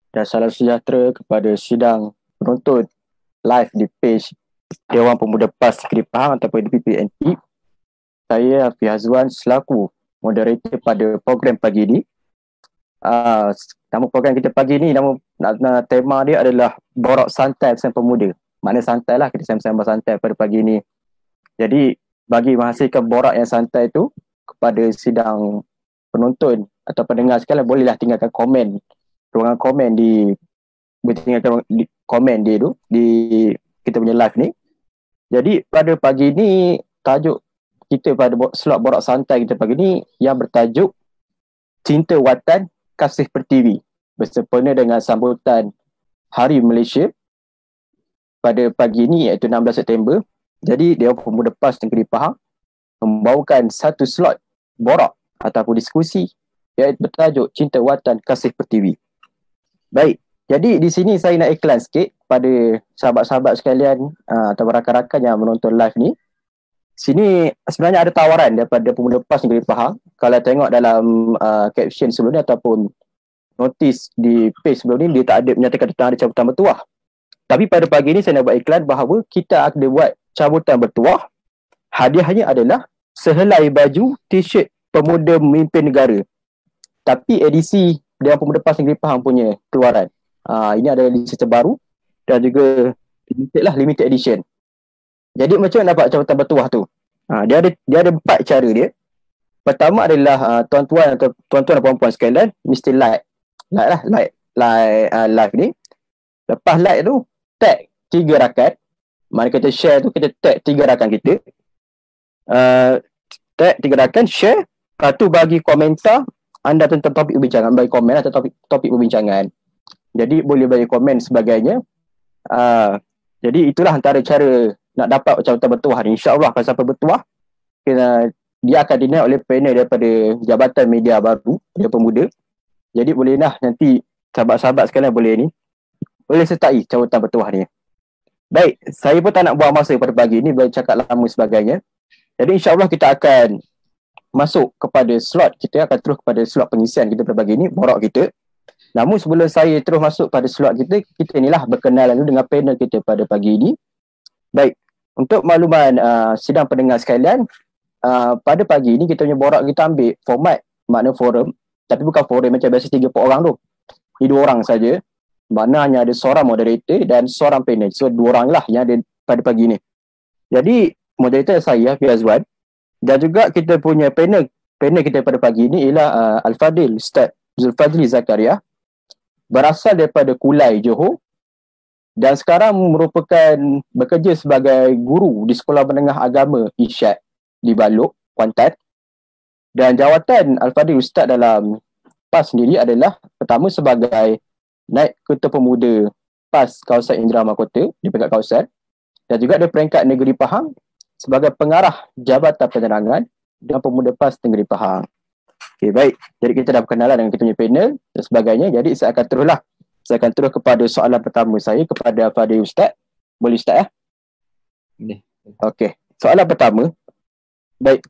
dan salam sejahtera kepada sidang penonton live di page Dewan Pemuda PAS Negeri Pahang ataupun DPPNP. Saya Hafiz Hazwan selaku moderator pada program pagi ini. Nama program kita pagi ni, nama tema dia adalah Borak Santai Bersama Pemuda. Maknanya santai lah, kita sembang santai pada pagi ni. Jadi bagi menghasilkan borak yang santai tu kepada sidang penonton atau pendengar sekalian, bolehlah tinggalkan komen, ruangan komen boleh tinggalkan komen dia tu di kita punya live ni. Jadi pada pagi ni tajuk kita pada slot borak santai kita pagi ni yang bertajuk Cinta Watan Kasih Pertiwi, bersempena dengan sambutan Hari Malaysia pada pagi ni iaitu 16 September. Jadi Dewan Pemuda PAS Negeri Pahang membawakan satu slot borak ataupun diskusi iaitu bertajuk Cinta Watan Kasih Pertiwi. Baik, jadi di sini saya nak iklan sikit pada sahabat-sahabat sekalian atau rakan-rakan yang menonton live ni. Sini sebenarnya ada tawaran daripada Pemuda PAS Negeri Pahang. Kalau tengok dalam caption sebelum ni ataupun notis di page sebelum ni, dia tak ada menyatakan tentang ada cabutan bertuah. Tapi pada pagi ni saya nak buat iklan bahawa kita akan buat cabutan bertuah. Hadiahnya adalah sehelai baju t-shirt Pemuda Memimpin Negara. Tapi edisi Dewan Pemuda PAS Negeri Pahang punya keluaran. Ini adalah edisi terbaru dan juga limited edition. Jadi macam mana dapat cabutan bertuah tu? Dia ada 4 cara dia. Pertama adalah tuan-tuan dan puan-puan sekalian mesti like live ni. Lepas like tu tag 3 rakan. Mana kita share tu, kita tag 3 rakan kita. Tag 3 rakan, share. Lepas tu bagi komentar anda tentang topik perbincangan. Bagi komen atau topik perbincangan. Jadi boleh bagi komen sebagainya. Jadi itulah antara cara nak dapat cabutan bertuah ni. InsyaAllah kalau siapa bertuah, dia akan dinaik oleh panel daripada Jabatan Media Baru, Dia Pemuda. Jadi bolehlah nanti sahabat-sahabat sekalian boleh sertai cabutan bertuah ni. Baik, saya pun tak nak buang masa pada pagi ni, boleh cakap lama sebagainya. Jadi insyaAllah kita akan masuk kepada slot, kita akan terus kepada slot pengisian kita pada pagi ni, borak kita. Namun sebelum saya terus masuk pada slot kita inilah berkenalan dulu dengan panel kita pada pagi ini. Baik, untuk makluman sidang pendengar sekalian, pada pagi ini kita punya borak kita ambil format makna forum, tapi bukan forum macam biasa 3-4 orang tu. Ini 2 orang saja. Mana hanya ada seorang moderator dan seorang panel. So 2 orang lah yang ada pada pagi ni. Jadi moderator saya Hafiz Hazwan, dan juga kita punya panel kita pada pagi ni ialah Al-Fadil Ustaz Zulfadli Zakaria, berasal daripada Kulai, Johor, dan sekarang merupakan bekerja sebagai guru di Sekolah Menengah Agama Irsyad di Balok, Kuantan. Dan jawatan Al-Fadil Ustaz dalam PAS sendiri adalah pertama sebagai Naib Ketua Pemuda PAS Kawasan Indra Mahkota di peringkat kawasan, dan juga ada peringkat Negeri Pahang sebagai pengarah Jabatan Penerangan dan Pemuda PAS Negeri Pahang. Okey, baik. Jadi kita dah berkenalan dengan kita punya panel dan sebagainya. Jadi saya akan terus kepada soalan pertama saya kepada Fadil Ustaz. Boleh Ustaz ya? Boleh. Okey. Soalan pertama. Baik.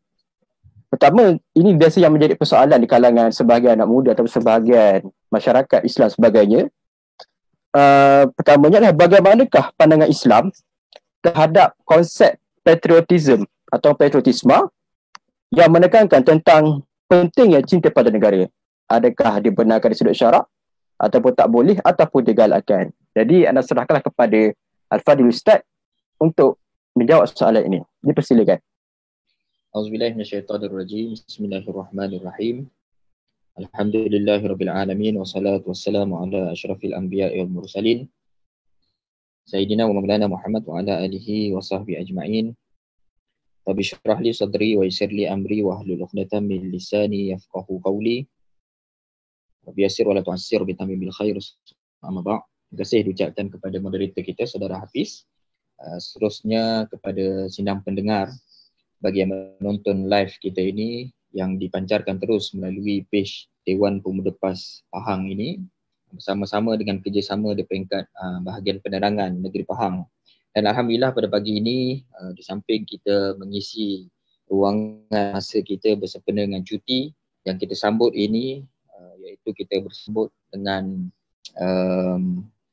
Pertama, ini biasa yang menjadi persoalan di kalangan sebahagian anak muda atau sebahagian masyarakat Islam sebagainya. Pertamanya adalah bagaimanakah pandangan Islam terhadap konsep patriotism atau patriotisme yang menekankan tentang pentingnya cinta pada negara. Adakah dibenarkan di sudut syarak ataupun tak boleh ataupun digalakkan? Jadi anda serahkanlah kepada Al-Fadil Ustaz untuk menjawab soalan ini. Dipersilakan. Auzubillahi minasyaitonirrajim. Bismillahirrahmanirrahim. Alhamdulillahirabbil alamin wassalatu wassalamu ala asyrafil anbiya'i wal mursalin sayyidina wa maulana Muhammad wa ala alihi wa sahbihi ajma'in. Rabbi shrah li sadri wa yassir li amri wa hlul 'uqdatam min lisani yafqahu qawli. Rabbi yassir wa la tu'assir bi tamimil khair. Amma ba'. Terima kasih diucapkan kepada moderator kita Saudara Hafiz. Seterusnya kepada sidang pendengar, bagi yang menonton live kita ini yang dipancarkan terus melalui page Dewan Pemuda PAS Pahang ini, bersama-sama dengan kerjasama di peringkat bahagian penerangan Negeri Pahang. Dan Alhamdulillah pada pagi ini di samping kita mengisi ruangan masa kita bersempena dengan cuti, yang kita sambut ini iaitu kita bersambut dengan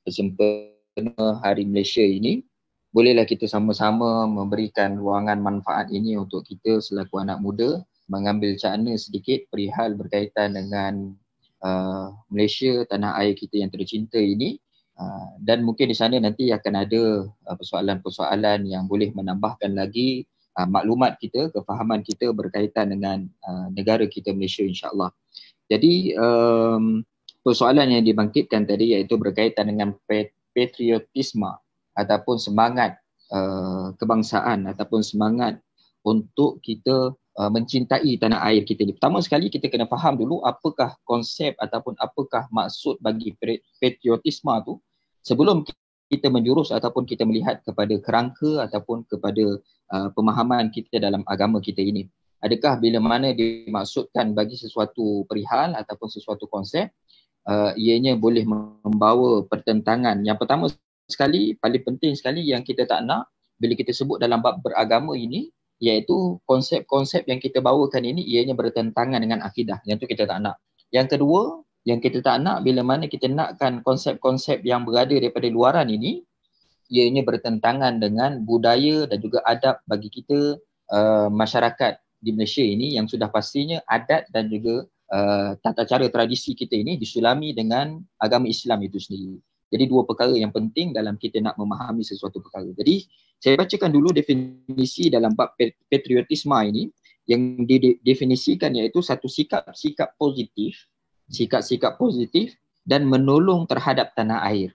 Bersempena Hari Malaysia ini, bolehlah kita sama-sama memberikan ruangan manfaat ini untuk kita selaku anak muda mengambil cakna sedikit perihal berkaitan dengan Malaysia, tanah air kita yang tercinta ini. Dan mungkin di sana nanti akan ada persoalan-persoalan yang boleh menambahkan lagi maklumat kita, kefahaman kita berkaitan dengan negara kita Malaysia, insya-Allah. Jadi persoalan yang dibangkitkan tadi iaitu berkaitan dengan patriotisme ataupun semangat kebangsaan ataupun semangat untuk kita mencintai tanah air kita ni. Pertama sekali kita kena faham dulu apakah konsep ataupun apakah maksud bagi patriotisme tu sebelum kita menjurus ataupun kita melihat kepada kerangka ataupun kepada pemahaman kita dalam agama kita ini. Adakah bila mana dimaksudkan bagi sesuatu perihal ataupun sesuatu konsep ianya boleh membawa pertentangan. Yang pertama sekali, paling penting sekali yang kita tak nak bila kita sebut dalam bab beragama ini, iaitu konsep-konsep yang kita bawakan ini ianya bertentangan dengan akidah. Yang tu kita tak nak. Yang kedua, yang kita tak nak bila mana kita nakkan konsep-konsep yang berada daripada luaran ini, ianya bertentangan dengan budaya dan juga adab bagi kita masyarakat di Malaysia ini yang sudah pastinya adat dan juga tata cara tradisi kita ini disulami dengan agama Islam itu sendiri. Jadi dua perkara yang penting dalam kita nak memahami sesuatu perkara. Jadi saya bacakan dulu definisi dalam bab patriotisme ini. Yang didefinisikan iaitu satu sikap-sikap positif dan menolong terhadap tanah air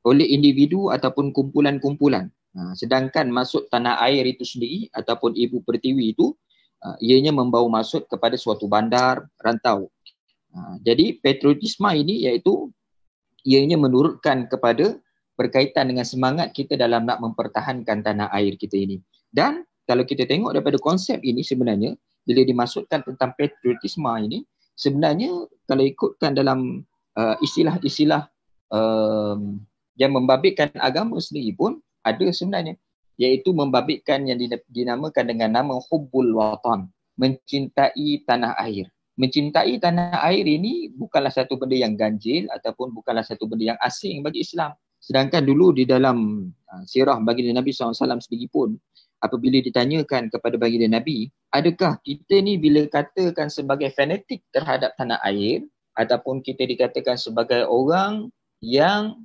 oleh individu ataupun kumpulan-kumpulan. Sedangkan maksud tanah air itu sendiri ataupun ibu pertiwi itu ianya membawa maksud kepada suatu bandar, rantau. Jadi patriotisme ini iaitu ianya menurutkan kepada berkaitan dengan semangat kita dalam nak mempertahankan tanah air kita ini. Dan kalau kita tengok daripada konsep ini sebenarnya, bila dimaksudkan tentang patriotisme ini, sebenarnya kalau ikutkan dalam istilah-istilah yang membabitkan agama sendiri pun ada sebenarnya, iaitu membabitkan yang dinamakan dengan nama hubbul watan, mencintai tanah air. Mencintai tanah air ini bukanlah satu benda yang ganjil ataupun bukanlah satu benda yang asing bagi Islam. Sedangkan dulu di dalam sirah baginda Nabi SAW sendiri pun, apabila ditanyakan kepada baginda Nabi, adakah kita ni bila katakan sebagai fanatik terhadap tanah air ataupun kita dikatakan sebagai orang yang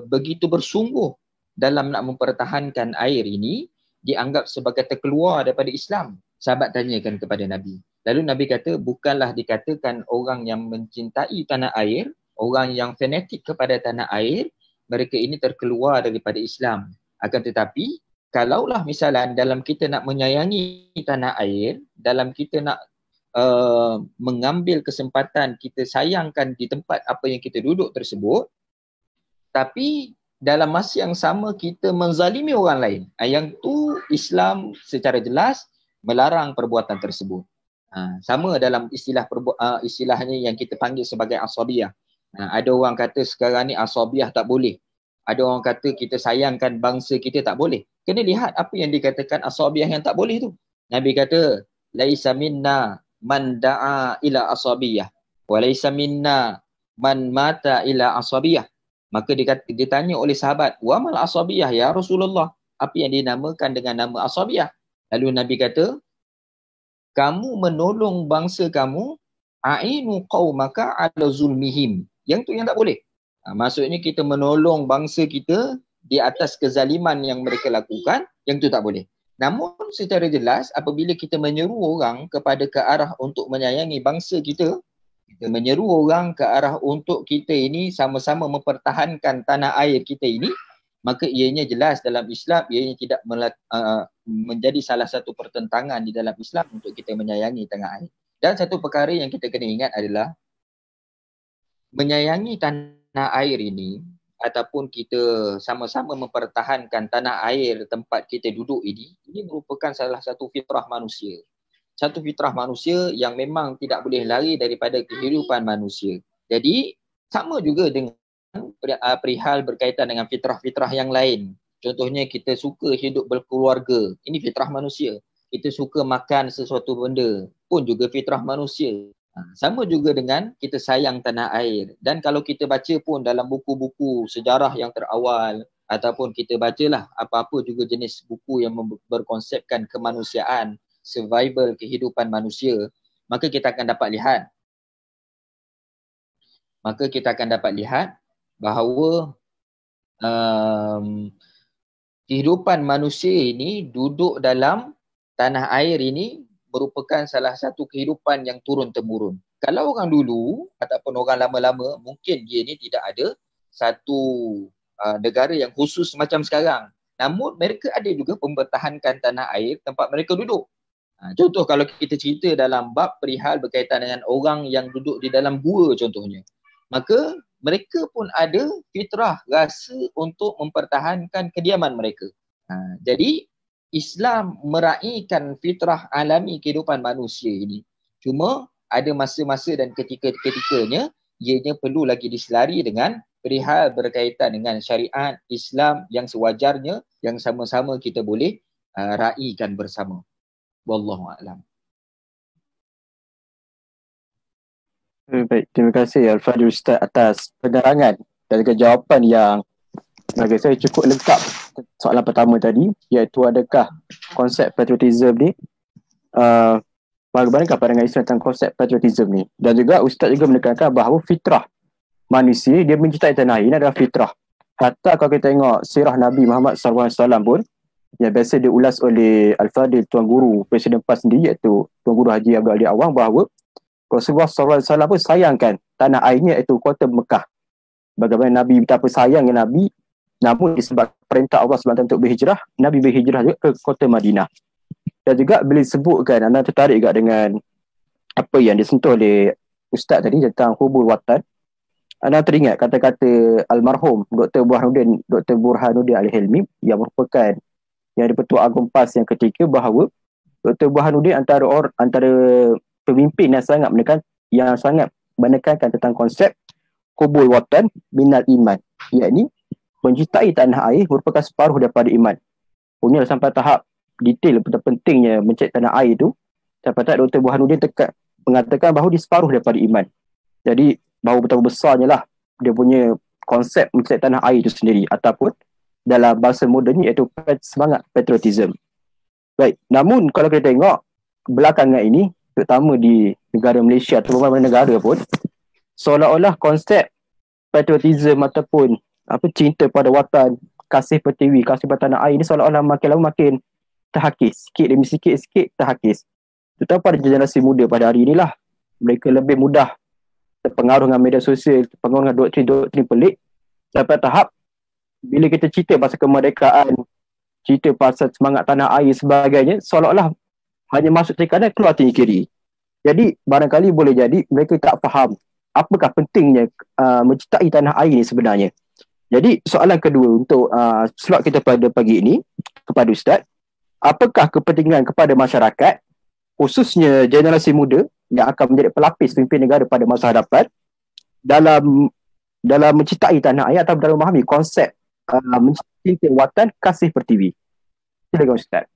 begitu bersungguh dalam nak mempertahankan air ini, dianggap sebagai terkeluar daripada Islam? Sahabat tanyakan kepada Nabi. Lalu Nabi kata, bukanlah dikatakan orang yang mencintai tanah air, orang yang fanatik kepada tanah air, mereka ini terkeluar daripada Islam. Akan tetapi, kalaulah misalnya dalam kita nak menyayangi tanah air, dalam kita nak mengambil kesempatan kita sayangkan di tempat apa yang kita duduk tersebut, tapi dalam masa yang sama kita menzalimi orang lain, yang tu Islam secara jelas melarang perbuatan tersebut. Sama dalam istilahnya yang kita panggil sebagai asabiyah. Ada orang kata sekarang ni asabiyah tak boleh. Ada orang kata kita sayangkan bangsa kita tak boleh. Kena lihat apa yang dikatakan asabiyah yang tak boleh tu. Nabi kata, laisa minna man da'a ila asabiyah wa laisa minna man mata ila asabiyah. Maka ditanya oleh sahabat, wa mal asabiyah ya Rasulullah? Apa yang dinamakan dengan nama asabiyah? Lalu Nabi kata, kamu menolong bangsa kamu, a'inu qaumaka ala zulmihim. Yang tu yang tak boleh. Maksudnya kita menolong bangsa kita di atas kezaliman yang mereka lakukan, yang tu tak boleh. Namun secara jelas apabila kita menyeru orang kepada ke arah untuk menyayangi bangsa kita, kita menyeru orang ke arah untuk kita ini sama-sama mempertahankan tanah air kita ini, maka ianya jelas dalam Islam, ianya tidak menjadi salah satu pertentangan di dalam Islam untuk kita menyayangi tanah air. Dan satu perkara yang kita kena ingat adalah menyayangi tanah air ini ataupun kita sama-sama mempertahankan tanah air tempat kita duduk ini merupakan salah satu fitrah manusia. Satu fitrah manusia yang memang tidak boleh lari daripada kehidupan manusia. Jadi sama juga dengan perihal berkaitan dengan fitrah-fitrah yang lain. Contohnya kita suka hidup berkeluarga. Ini fitrah manusia. Kita suka makan sesuatu benda pun juga fitrah manusia. Sama juga dengan kita sayang tanah air. Dan kalau kita baca pun dalam buku-buku sejarah yang terawal, ataupun kita bacalah apa-apa juga jenis buku yang berkonsepkan kemanusiaan, survival kehidupan manusia, maka kita akan dapat lihat bahawa kehidupan manusia ini duduk dalam tanah air ini merupakan salah satu kehidupan yang turun-temurun. Kalau orang dulu ataupun orang lama-lama, mungkin dia ni tidak ada satu negara yang khusus macam sekarang. Namun mereka ada juga mempertahankan tanah air tempat mereka duduk. Contoh kalau kita cerita dalam bab perihal berkaitan dengan orang yang duduk di dalam gua contohnya. Maka mereka pun ada fitrah rasa untuk mempertahankan kediaman mereka. Jadi Islam meraihkan fitrah alami kehidupan manusia ini. Cuma ada masa-masa dan ketika-ketikanya ianya perlu lagi diselari dengan perihal berkaitan dengan syariat Islam yang sewajarnya, yang sama-sama kita boleh raikan bersama. Wallahu a'lam. Baik, terima kasih Al-Fadhil Ustaz atas penerangan dan juga jawapan yang bagi saya cukup lengkap soalan pertama tadi, iaitu adakah konsep patriotism ni bagaimanakah pandangan Islam tentang konsep patriotism ni. Dan juga Ustaz juga menekankan bahawa fitrah manusia dia mencintai tanah air ini adalah fitrah. Hatta kalau kita tengok sirah Nabi Muhammad SAW pun yang biasa diulas oleh Al-Fadhil Tuan Guru Presiden PAS sendiri, iaitu Tuan Guru Haji Abdul Ali Awang, bahawa Rasulullah SAW pun sayangkan tanah airnya, iaitu kota Mekah. Bagaimana Nabi betapa sayangnya Nabi, namun disebab perintah Allah SWT untuk berhijrah, Nabi berhijrah juga ke kota Madinah. Dan juga bila sebutkan, anda tertarik juga dengan apa yang disentuh oleh Ustaz tadi tentang hubul watan. Anda teringat kata-kata almarhum Dr. Burhanuddin Al-Hilmi yang merupakan yang di-Pertua Agong PAS yang ketika, bahawa Dr. Burhanuddin antara pemimpin yang sangat menekankan tentang konsep hubul watan minal iman, yakni mencintai tanah air merupakan separuh daripada iman. Punya sampai tahap detail betapa pentingnya mencintai tanah air itu, sampai tahap Dr. Burhanuddin mengatakan bahawa dia separuh daripada iman. Jadi bahawa betapa besarnya lah dia punya konsep mencintai tanah air itu sendiri, ataupun dalam bahasa moden iaitu semangat patriotism. Baik, namun kalau kita tengok belakangan ini, terutama di negara Malaysia atau beberapa negara pun, seolah-olah konsep patriotism ataupun cinta pada watan, kasih pertiwi, kasih pada tanah air ini seolah-olah makin lama makin terhakis, sikit demi sikit terhakis. Terutama pada generasi muda pada hari inilah, mereka lebih mudah terpengaruh dengan media sosial, terpengaruh dengan doktrin pelik, sampai tahap bila kita cerita pasal kemerdekaan, cerita pasal semangat tanah air sebagainya, seolah-olah hanya masuk telinga kanan, keluar telinga kiri. Jadi barangkali boleh jadi mereka tak faham apakah pentingnya mencintai tanah air ini sebenarnya. Jadi soalan kedua untuk slot kita pada pagi ini kepada Ustaz, apakah kepentingan kepada masyarakat, khususnya generasi muda yang akan menjadi pelapis pemimpin negara pada masa hadapan, dalam mencintai tanah air atau dalam memahami konsep mencintai watan, kasih pertiwi? Silakan Ustaz.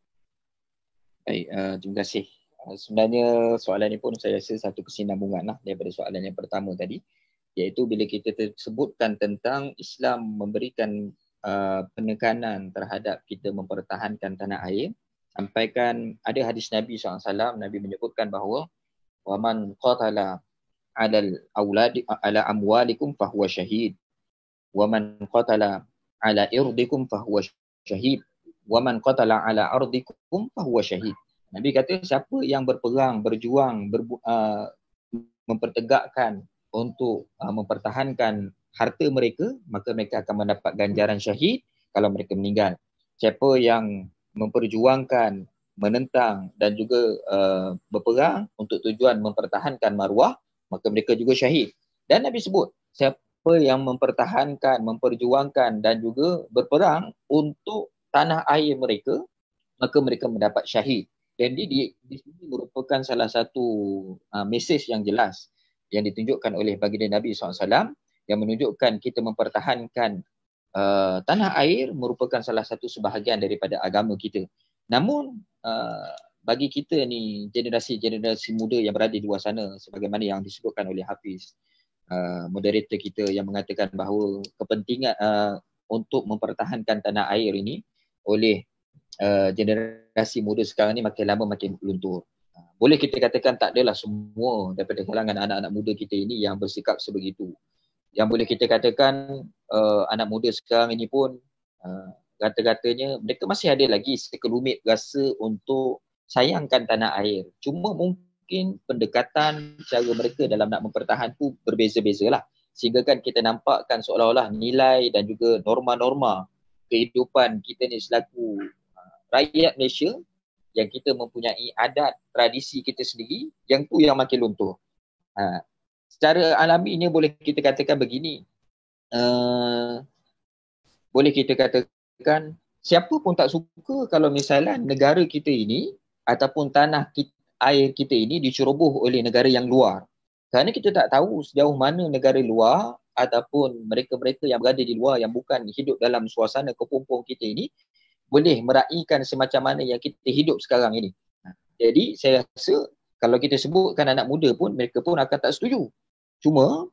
Baik, terima kasih. Sebenarnya soalan ini pun saya rasa satu kesinambungan lah daripada soalan yang pertama tadi, iaitu bila kita sebutkan tentang Islam memberikan penekanan terhadap kita mempertahankan tanah air, sampaikan ada hadis Nabi SAW, Nabi menyebutkan bahawa waman qatala ala amwalikum fahuwa syahid, waman qatala ala irdikum fahuwa syahid, waman qatala ala ardikum fahuwa syahid. Nabi kata siapa yang berperang, berjuang, mempertegakkan untuk mempertahankan harta mereka, maka mereka akan mendapat ganjaran syahid kalau mereka meninggal. Siapa yang memperjuangkan, menentang dan juga berperang untuk tujuan mempertahankan maruah, maka mereka juga syahid. Dan Nabi sebut siapa yang mempertahankan, memperjuangkan dan juga berperang untuk tanah air mereka, maka mereka mendapat syahid. Dan di sini merupakan salah satu mesej yang jelas yang ditunjukkan oleh baginda Nabi SAW, yang menunjukkan kita mempertahankan tanah air merupakan salah satu sebahagian daripada agama kita. Namun bagi kita ni generasi muda yang berada di luar sana, sebagaimana yang disebutkan oleh Hafiz, moderator kita, yang mengatakan bahawa kepentingan untuk mempertahankan tanah air ini oleh generasi muda sekarang ni makin lama makin luntur. Boleh kita katakan tak adalah semua daripada kalangan anak-anak muda kita ini yang bersikap sebegitu. Yang boleh kita katakan anak muda sekarang ini pun kata-katanya mereka masih ada lagi sekelumit rasa untuk sayangkan tanah air. Cuma mungkin pendekatan cara mereka dalam nak mempertahan tu berbeza-beza lah. Sehingga kan kita nampakkan seolah-olah nilai dan juga norma-norma kehidupan kita ni selaku rakyat Malaysia, yang kita mempunyai adat, tradisi kita sendiri, yang tu yang makin luntur. Secara alaminya boleh kita katakan begini, boleh kita katakan siapa pun tak suka kalau misalnya negara kita ini ataupun tanah air kita ini diceroboh oleh negara yang luar. Kerana kita tak tahu sejauh mana negara luar ataupun mereka-mereka yang berada di luar yang bukan hidup dalam suasana kepompong kita ini boleh meraihkan semacam mana yang kita hidup sekarang ini. Jadi saya rasa kalau kita sebutkan anak muda pun, mereka pun akan tak setuju. Cuma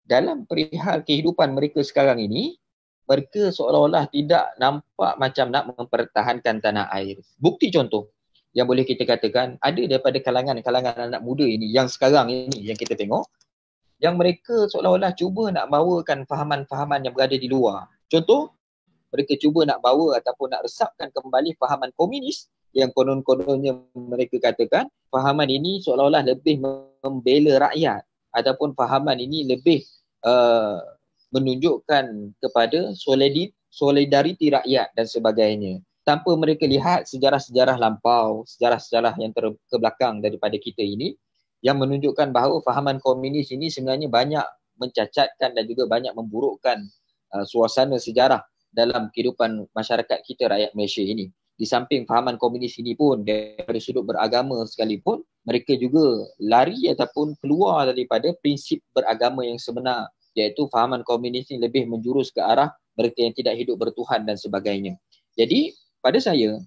dalam perihal kehidupan mereka sekarang ini, mereka seolah-olah tidak nampak macam nak mempertahankan tanah air. Bukti contoh yang boleh kita katakan ada daripada kalangan anak muda ini yang sekarang ini yang kita tengok, yang mereka seolah-olah cuba nak bawakan fahaman-fahaman yang berada di luar. Contoh, mereka cuba nak bawa ataupun nak resapkan kembali fahaman komunis yang konon-kononnya mereka katakan fahaman ini seolah-olah lebih membela rakyat ataupun fahaman ini lebih menunjukkan kepada solidariti rakyat dan sebagainya, tanpa mereka lihat sejarah-sejarah lampau, sejarah-sejarah yang terbelakang daripada kita ini yang menunjukkan bahawa fahaman komunis ini sebenarnya banyak mencacatkan dan juga banyak memburukkan suasana sejarah dalam kehidupan masyarakat kita, rakyat Malaysia ini. Di samping fahaman komunis ini pun dari sudut beragama sekalipun, mereka juga lari ataupun keluar daripada prinsip beragama yang sebenar, iaitu fahaman komunis ini lebih menjurus ke arah mereka yang tidak hidup bertuhan dan sebagainya. Jadi pada saya,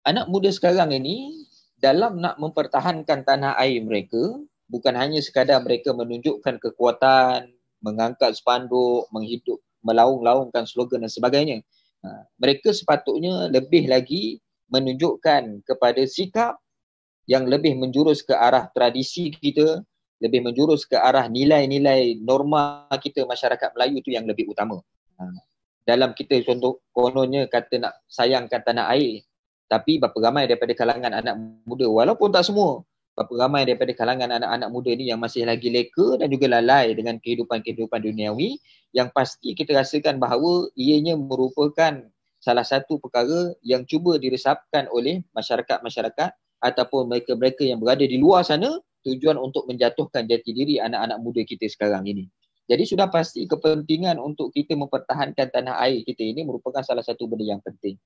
anak muda sekarang ini dalam nak mempertahankan tanah air mereka, bukan hanya sekadar mereka menunjukkan kekuatan, mengangkat spanduk, melaung-laungkan slogan dan sebagainya. Mereka sepatutnya lebih lagi menunjukkan kepada sikap yang lebih menjurus ke arah tradisi kita, lebih menjurus ke arah nilai-nilai norma kita masyarakat Melayu tu yang lebih utama. Dalam kita contoh kononnya kata nak sayangkan tanah air, tapi berapa ramai daripada kalangan anak muda, walaupun tak semua, berapa ramai daripada kalangan anak-anak muda ni yang masih lagi leka dan juga lalai dengan kehidupan-kehidupan duniawi, yang pasti kita rasakan bahawa ianya merupakan salah satu perkara yang cuba diresapkan oleh masyarakat-masyarakat ataupun mereka-mereka yang berada di luar sana, tujuan untuk menjatuhkan jati diri anak-anak muda kita sekarang ini. Jadi sudah pasti kepentingan untuk kita mempertahankan tanah air kita ini merupakan salah satu benda yang penting.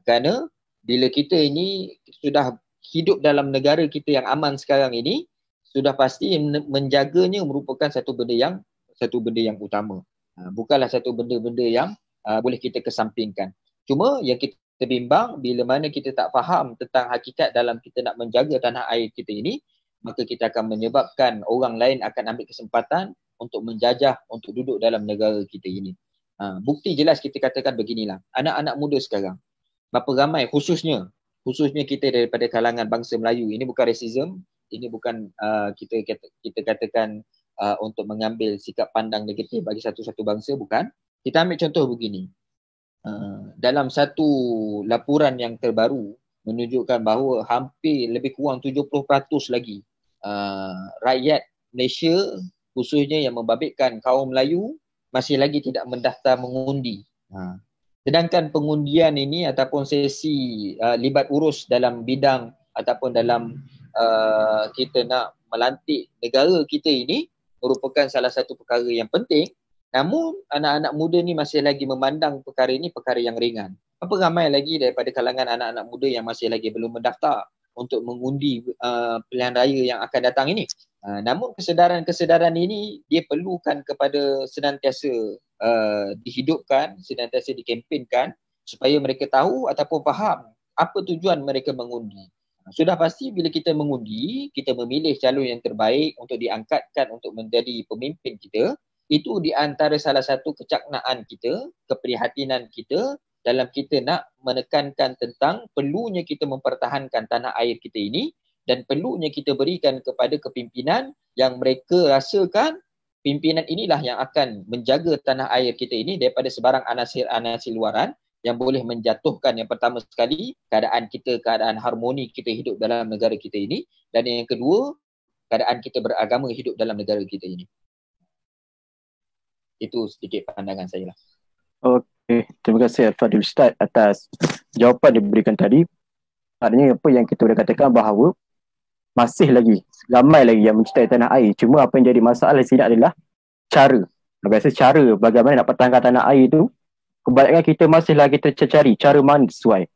Kerana bila kita ini sudah hidup dalam negara kita yang aman sekarang ini, sudah pasti menjaganya merupakan satu benda yang utama. Bukanlah satu benda-benda yang boleh kita kesampingkan. Cuma yang kita bimbang, bila mana kita tak faham tentang hakikat dalam kita nak menjaga tanah air kita ini, maka kita akan menyebabkan orang lain akan ambil kesempatan untuk menjajah, untuk duduk dalam negara kita ini. Bukti jelas kita katakan beginilah, anak-anak muda sekarang, berapa ramai khususnya kita daripada kalangan bangsa Melayu, ini bukan racism, ini bukan kita katakan untuk mengambil sikap pandang negatif bagi satu-satu bangsa, bukan. Kita ambil contoh begini, dalam satu laporan yang terbaru menunjukkan bahawa hampir lebih kurang 70% lagi rakyat Malaysia, khususnya yang membabitkan kaum Melayu, masih lagi tidak mendaftar mengundi. Sedangkan pengundian ini ataupun sesi libat urus dalam bidang ataupun dalam kita nak melantik negara kita ini merupakan salah satu perkara yang penting. Namun anak-anak muda ni masih lagi memandang perkara ini perkara yang ringan. Apa ramai lagi daripada kalangan anak-anak muda yang masih lagi belum mendaftar untuk mengundi pilihan raya yang akan datang ini. Namun kesedaran ini dia perlukan kepada senantiasa dihidupkan, senantiasa dikempenkan supaya mereka tahu ataupun faham apa tujuan mereka mengundi. Sudah pasti bila kita mengundi, kita memilih calon yang terbaik untuk diangkatkan untuk menjadi pemimpin kita, itu di antara salah satu kecaknaan kita, keprihatinan kita dalam kita nak menekankan tentang perlunya kita mempertahankan tanah air kita ini dan perlunya kita berikan kepada kepimpinan yang mereka rasakan pimpinan inilah yang akan menjaga tanah air kita ini daripada sebarang anasir-anasir luaran yang boleh menjatuhkan yang pertama sekali keadaan harmoni kita hidup dalam negara kita ini, dan yang kedua keadaan kita beragama hidup dalam negara kita ini. Itu sedikit pandangan saya lah. Okey, terima kasih Al-Fadhil Ustaz atas jawapan yang diberikan tadi. Artinya apa yang kita boleh katakan bahawa masih lagi ramai lagi yang mencintai tanah air. Cuma apa yang jadi masalah di sini adalah cara. Biasa cara bagaimana nak pertahankan tanah air tu, kebanyakan kita masih lagi tercari cara mana sesuai.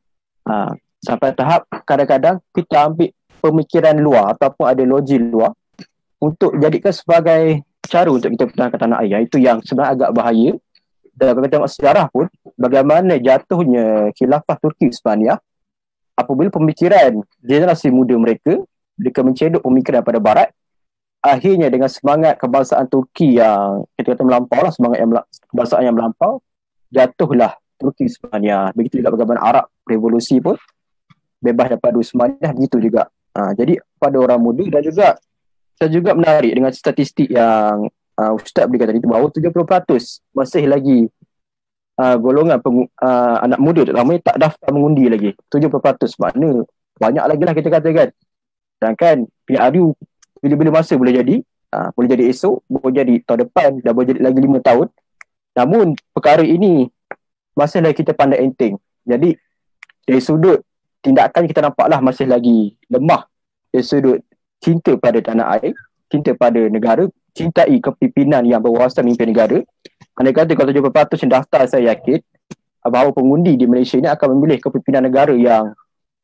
Sampai tahap kadang-kadang kita ambil pemikiran luar ataupun ada logik luar untuk jadikan sebagai cara untuk kita pertahankan tanah air. Itu yang sebenarnya agak bahaya. Dan kalau kita tengok sejarah pun, bagaimana jatuhnya khilafah Turki Uthmaniyah apabila pemikiran generasi muda mereka mencedok pemikiran pada barat, akhirnya dengan semangat kebangsaan Turki yang kita kata melampau lah, semangat kebangsaan yang melampau, jatuhlah Turki Uthmaniyah. Begitu juga bagaimana Arab revolusi pun bebas daripada Uthmaniyah, begitu juga. Jadi pada orang muda, dan juga saya juga menarik dengan statistik yang Ustaz berikan tadi itu, bahawa 70% masih lagi golongan anak muda terutama tak daftar mengundi lagi. 70%, makna banyak lagi lah kita katakan. Sedangkan PRU bila-bila masa boleh jadi, boleh jadi esok, boleh jadi tahun depan, dan boleh jadi lagi 5 tahun. Namun perkara ini masih lagi kita pandai enteng. Jadi dari sudut tindakan kita nampaklah masih lagi lemah. Dari sudut cinta pada tanah air, cinta pada negara, cintai kepimpinan yang berwawasan memimpin negara. Andai kata kalau 70% yang daftar, saya yakin bahawa pengundi di Malaysia ini akan memilih kepimpinan negara yang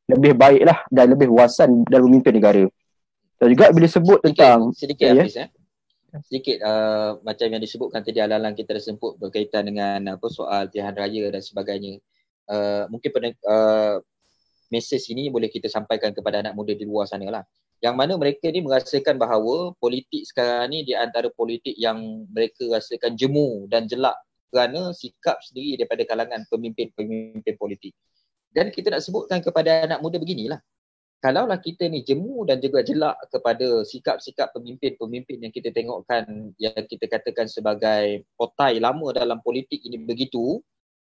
lebih baiklah dan lebih wawasan dalam memimpin negara. Dan juga bila sebut tentang sedikit macam yang disebutkan tadi, alalan kita dah semput berkaitan dengan soal pilihan raya dan sebagainya. Mungkin mesej ini boleh kita sampaikan kepada anak muda di luar sana lah. Yang mana mereka ni merasakan bahawa politik sekarang ni di antara politik yang mereka rasakan jemu dan jelak kerana sikap sendiri daripada kalangan pemimpin-pemimpin politik. Dan kita nak sebutkan kepada anak muda beginilah. Kalaulah kita ni jemu dan juga jelak kepada sikap-sikap pemimpin-pemimpin yang kita tengokkan, yang kita katakan sebagai otai lama dalam politik ini begitu,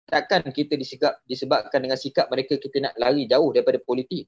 takkan kita disebabkan dengan sikap mereka kita nak lari jauh daripada politik.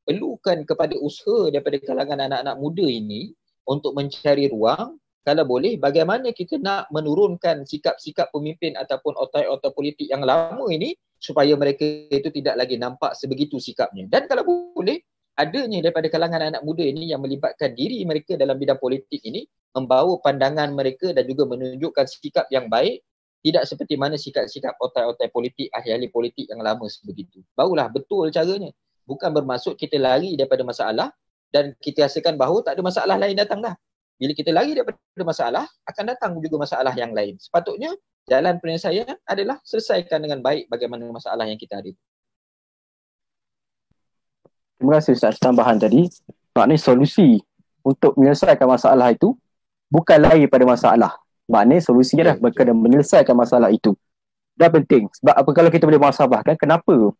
Perlukan kepada usaha daripada kalangan anak-anak muda ini untuk mencari ruang, kalau boleh bagaimana kita nak menurunkan sikap-sikap pemimpin ataupun otai-otai politik yang lama ini supaya mereka itu tidak lagi nampak sebegitu sikapnya. Dan kalau boleh, adanya daripada kalangan anak muda ini yang melibatkan diri mereka dalam bidang politik ini, membawa pandangan mereka dan juga menunjukkan sikap yang baik, tidak seperti mana sikap-sikap otai-otai politik, ahli-ahli politik yang lama sebegitu. Barulah betul caranya. Bukan bermaksud kita lari daripada masalah dan kita rasakan bahawa tak ada masalah lain datang dah. Bila kita lari daripada masalah, akan datang juga masalah yang lain. Sepatutnya jalan penyelesaian adalah selesaikan dengan baik bagaimana masalah yang kita ada. Terima kasih Ustaz tambahan tadi. Maknanya solusi untuk menyelesaikan masalah itu bukan lari pada masalah. Maknanya solusinya dah berkena menyelesaikan masalah itu. Dah penting. Sebab apa kalau kita boleh muhasabahkan, kenapa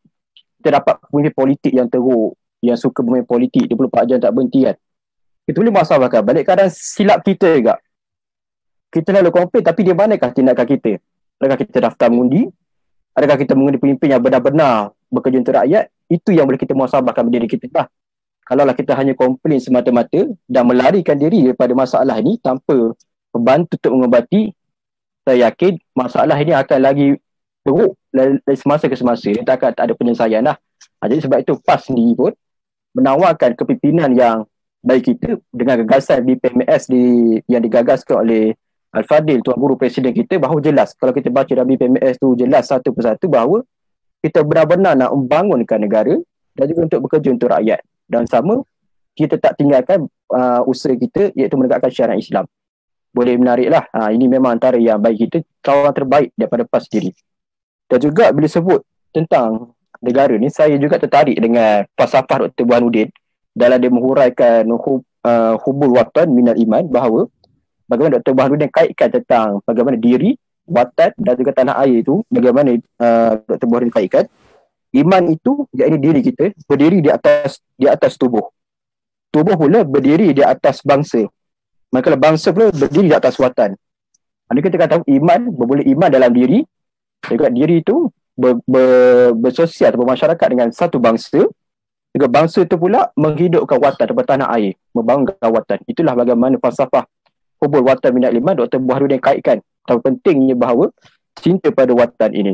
kita dapat pemimpin politik yang teruk, yang suka bermain politik 24 jam tak berhenti kan? Kita boleh muhasabahkan. Balik kadang silap kita juga. Kita lalu komplain, tapi di manakah tindakan kita? Adakah kita daftar mengundi? Adakah kita mengundi pemimpin yang benar-benar bekerja untuk rakyat? Itu yang boleh kita muhasabahkan diri kita lah. Kalaulah kita hanya komplain semata-mata dan melarikan diri daripada masalah ini tanpa membantu untuk mengobati, saya yakin masalah ini akan lagi teruk dari semasa ke semasa. Tak ada penyelesaian lah. Jadi sebab itu PAS sendiri pun menawarkan kepimpinan yang baik kita dengan gagasan BPMS yang digagaskan oleh Al-Fadhil, Tuan Guru Presiden kita, bahawa jelas kalau kita baca dalam BPMS tu jelas satu persatu bahawa kita benar-benar nak membangunkan negara dan juga untuk bekerja untuk rakyat. Dan sama, kita tak tinggalkan usaha kita iaitu menegakkan syariat Islam. Boleh menariklah. Ini memang antara yang baik kita, kawan terbaik daripada PAS sendiri. Dan juga bila sebut tentang negara ni, saya juga tertarik dengan falsafah Dr. Burhanuddin dalam dia menghuraikan hubul watan minal iman, bahawa bagaimana Dr. Burhanuddin kaitkan tentang bagaimana diri, watan dan juga tanah air itu, bagaimana Dr. Burhanuddin kaitkan iman itu, iaitu diri kita berdiri di atas tubuh pula berdiri di atas bangsa, maka bangsa pula berdiri di atas watan. Ada kita kata iman, boleh iman dalam diri, juga diri itu bersosial atau bermasyarakat dengan satu bangsa, juga bangsa itu pula menghidupkan watan atau tanah air, membangunkan watan. Itulah bagaimana falsafah hubul watan minal iman Dr. Burhanuddin kaitkan atau pentingnya bahawa cinta pada watan ini.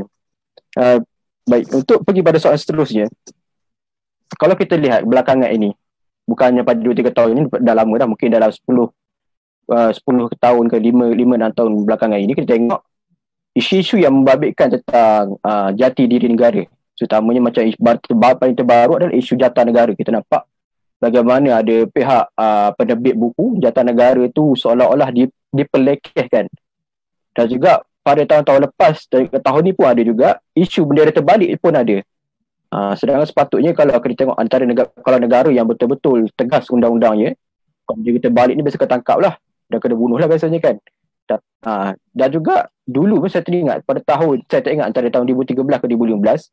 Baik, untuk pergi pada soalan seterusnya, kalau kita lihat belakangan ini, bukannya pada 2-3 tahun ini, dah lama dah, mungkin dalam 10 tahun ke 5-6 tahun belakangan ini, kita tengok isu-isu yang membabitkan tentang jati diri negara, terutamanya macam paling terbaru adalah isu jatah negara. Kita nampak bagaimana ada pihak penerbit buku jatah negara itu seolah-olah dipelekehkan, dan juga pada tahun-tahun lepas dan tahun ni pun ada juga isu bendera terbalik pun ada. Sedangkan sepatutnya kalau kita tengok antara negara yang betul-betul tegas undang-undangnya, kalau bendera terbalik ni biasa ketangkap lah dan kena bunuh lah biasanya kan. Dan juga dulu pun saya teringat pada tahun, saya tak ingat antara tahun 2013 ke 2015,